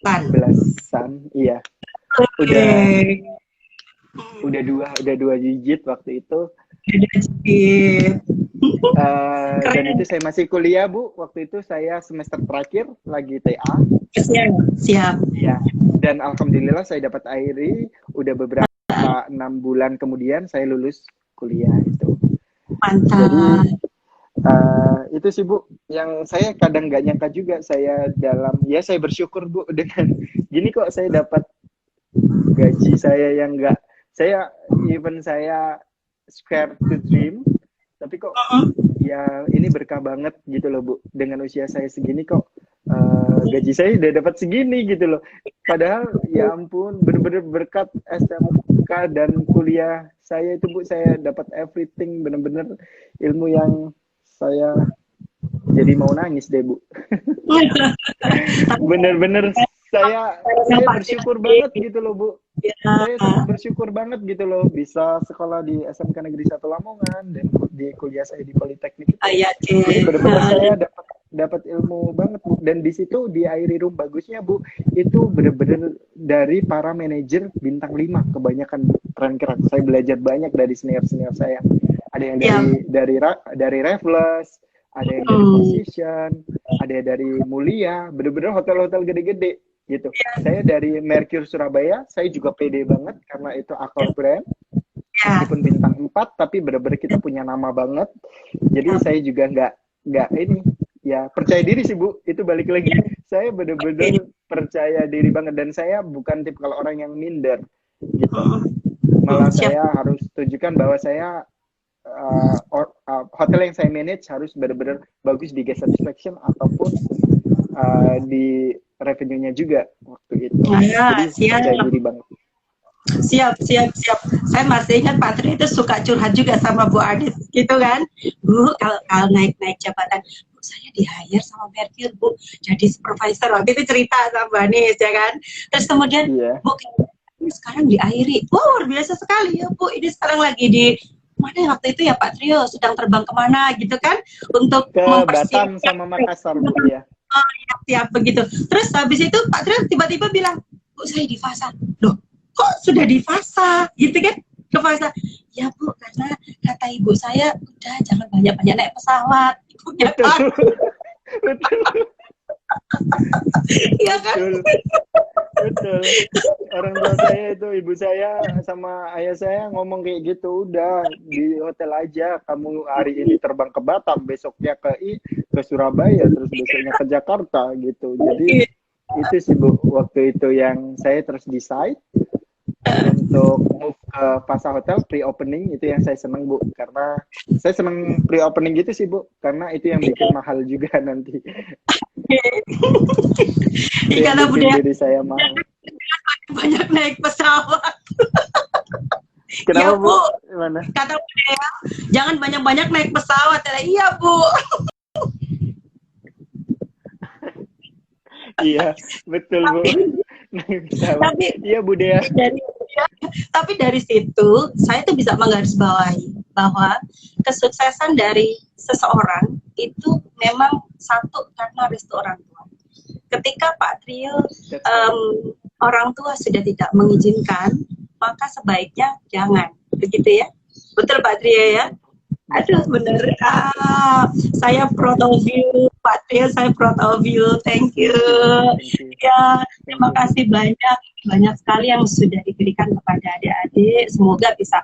belasan, iya. Udah dua digit waktu itu. Dan itu saya masih kuliah Bu. Waktu itu saya semester terakhir lagi TA. Siap. Ya. Dan alhamdulillah saya dapat Airi. Udah beberapa 6 bulan kemudian saya lulus kuliah itu. Mantap. Jadi itu sih Bu, yang saya kadang nggak nyangka juga saya saya bersyukur Bu dengan gini kok saya dapat gaji saya yang nggak, saya scared to dream, tapi kok ya ini berkah banget gitu loh Bu, dengan usia saya segini kok gaji saya udah dapat segini gitu loh, padahal ya ampun bener-bener berkat SMK dan kuliah saya itu Bu, saya dapat everything, bener-bener ilmu yang saya jadi mau nangis deh Bu. Bener-bener saya bersyukur banget gitu loh Bu. Saya sangat bersyukur banget gitu loh bisa sekolah di SMK Negeri 1 Lamongan dan di kuliah saya di Politeknik itu. Jadi benar-benar saya dapat ilmu banget Bu. Dan di situ di Airi Room bagusnya Bu, itu benar-benar dari para manajer bintang 5 kebanyakan Bu. Keren-keren. Saya belajar banyak dari senior-senior saya. Ada yang dari Raffles, ada yang dari Position, ada yang dari Mulia, bener-bener hotel-hotel gede-gede gitu. Saya dari Merkur Surabaya, saya juga pede banget karena itu akal brand. Meskipun bintang 4, tapi bener-bener kita punya nama banget. Jadi saya juga nggak ini, ya percaya diri sih Bu, itu balik lagi. Saya bener-bener percaya diri banget dan saya bukan tipe kalau orang yang minder gitu. Malah saya harus tunjukkan bahwa saya hotel yang saya manage harus benar-benar bagus di guest satisfaction ataupun di revenue-nya juga waktu itu. Jadi percaya diri banget. Siap. Saya masih ingat Pak Tri itu suka curhat juga sama Bu Adit gitu kan. Bu, kalau naik jabatan, Bu, saya di-hire sama Merkur Bu, jadi supervisor. Waktu itu cerita sama Bu Anis ya kan. Terus kemudian Bu, ini sekarang di Airi. Luar biasa sekali ya Bu, ini sekarang lagi di mana ya waktu itu ya Pak Trio, sedang terbang kemana gitu kan untuk ke Batam sama Makassar Bu ya. Siap begitu. Terus habis itu Pak Trio tiba-tiba bilang, Bu saya di Fasa. Loh, kok sudah di Fasa gitu kan? Ke Fasa. Ya Bu, karena kata ibu saya udah jangan banyak-banyak naik pesawat. Ibunya Betul. Iya kan? Betul. Orang tua saya itu, ibu saya sama ayah saya ngomong kayak gitu, udah di hotel aja, kamu hari ini terbang ke Batam, besoknya ke Surabaya, terus besoknya ke Jakarta gitu. Jadi itu sih Bu, waktu itu yang saya terus decide untuk move ke Fasa Hotel pre-opening, itu yang saya seneng Bu, karena saya seneng pre-opening gitu sih Bu, karena itu yang bikin mahal juga nanti. Karena Yang bikin budaya diri saya mau. banyak naik pesawat. Kenapa Iya, Bu? Bu. Gimana? Kata budaya, jangan banyak-banyak naik pesawat. Iya, Bu. Iya, betul Bu. Tapi Iya Bu Dea. tapi dari situ saya tuh bisa menggarisbawahi bahwa kesuksesan dari seseorang itu memang satu karena restu orang tua. Ketika Pak Trio orang tua sudah tidak mengizinkan, maka sebaiknya jangan, begitu ya? Betul Pak Trio ya? Aduh bener, saya proud of you Pak Trio, saya proud of you, thank you. Ya, terima kasih banyak sekali yang sudah diberikan kepada adik-adik, semoga bisa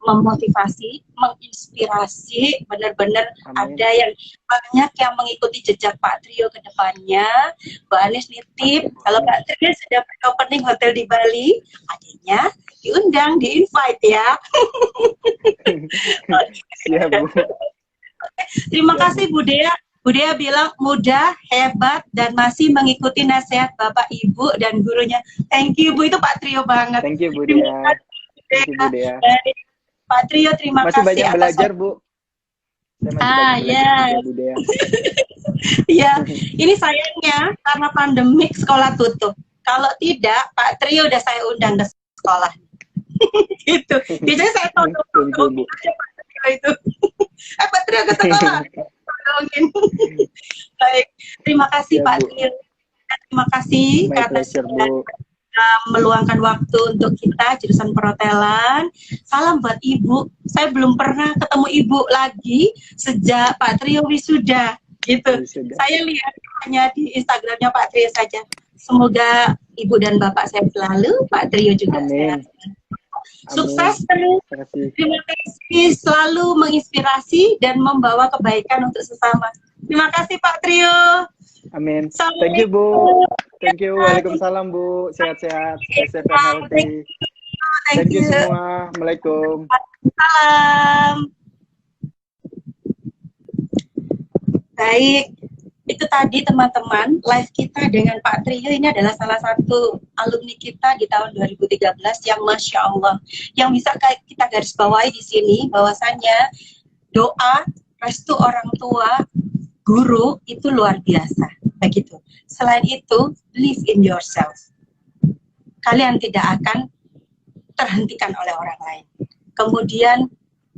memotivasi, menginspirasi, benar-benar ada yang banyak yang mengikuti jejak Pak Trio ke depannya. Mbak Anis nitip, kalau Pak Trio sudah opening hotel di Bali, adiknya diundang, di-invite ya. Siap Bu. Terima kasih Bu Dea. Bu Dea bilang mudah, hebat, dan masih mengikuti nasihat Bapak, Ibu, dan gurunya. Thank you Bu, itu Pak Trio banget. Thank you Bu Dea. Thank you Bu Dea. Pak Trio, terima masih kasih. Masih banyak belajar Bu. Saya masih banyak belajar juga, Bu Dea. Iya, ini sayangnya karena pandemik sekolah tutup. Kalau tidak, Pak Trio udah saya undang ke sekolah. Gitu. Biasanya saya tonton Pak Trio itu. Pak Trio ke sekolah. Baik, terima kasih ya, Pak Trio. Terima kasih karena sudah meluangkan waktu untuk kita jurusan perhotelan. Salam buat Ibu. Saya belum pernah ketemu Ibu lagi sejak Pak Trio wisuda. Gitu. Saya lihat hanya di Instagramnya Pak Trio saja. Semoga Ibu dan Bapak saya selalu, Pak Trio juga sehat. Sukses terus. Terima kasih, selalu menginspirasi dan membawa kebaikan untuk sesama. Terima kasih Pak Trio. Amin. Thank you Bu. Thank you. Waalaikumsalam Bu. Sehat-sehat. Stay safe and healthy. Thank you semua. Assalamualaikum. Salam. Baik, itu tadi teman-teman live kita dengan Pak Trio. Ini adalah salah satu alumni kita di tahun 2013 yang Masya Allah, yang bisa kita garis bawahi di sini bahwasannya doa, restu orang tua, guru itu luar biasa, begitu. Selain itu, believe in yourself. Kalian tidak akan terhentikan oleh orang lain. Kemudian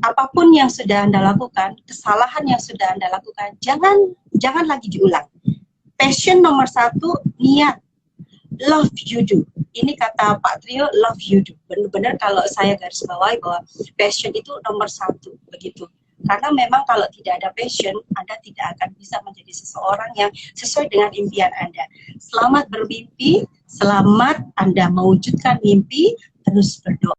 apapun yang sudah Anda lakukan, kesalahan yang sudah Anda lakukan, jangan lagi diulang. Passion nomor 1, niat. Love you do. Ini kata Pak Trio, love you do. Benar-benar kalau saya garis bawahi bahwa passion itu nomor 1, begitu. Karena memang kalau tidak ada passion, Anda tidak akan bisa menjadi seseorang yang sesuai dengan impian Anda. Selamat bermimpi, selamat Anda mewujudkan mimpi, terus berdoa.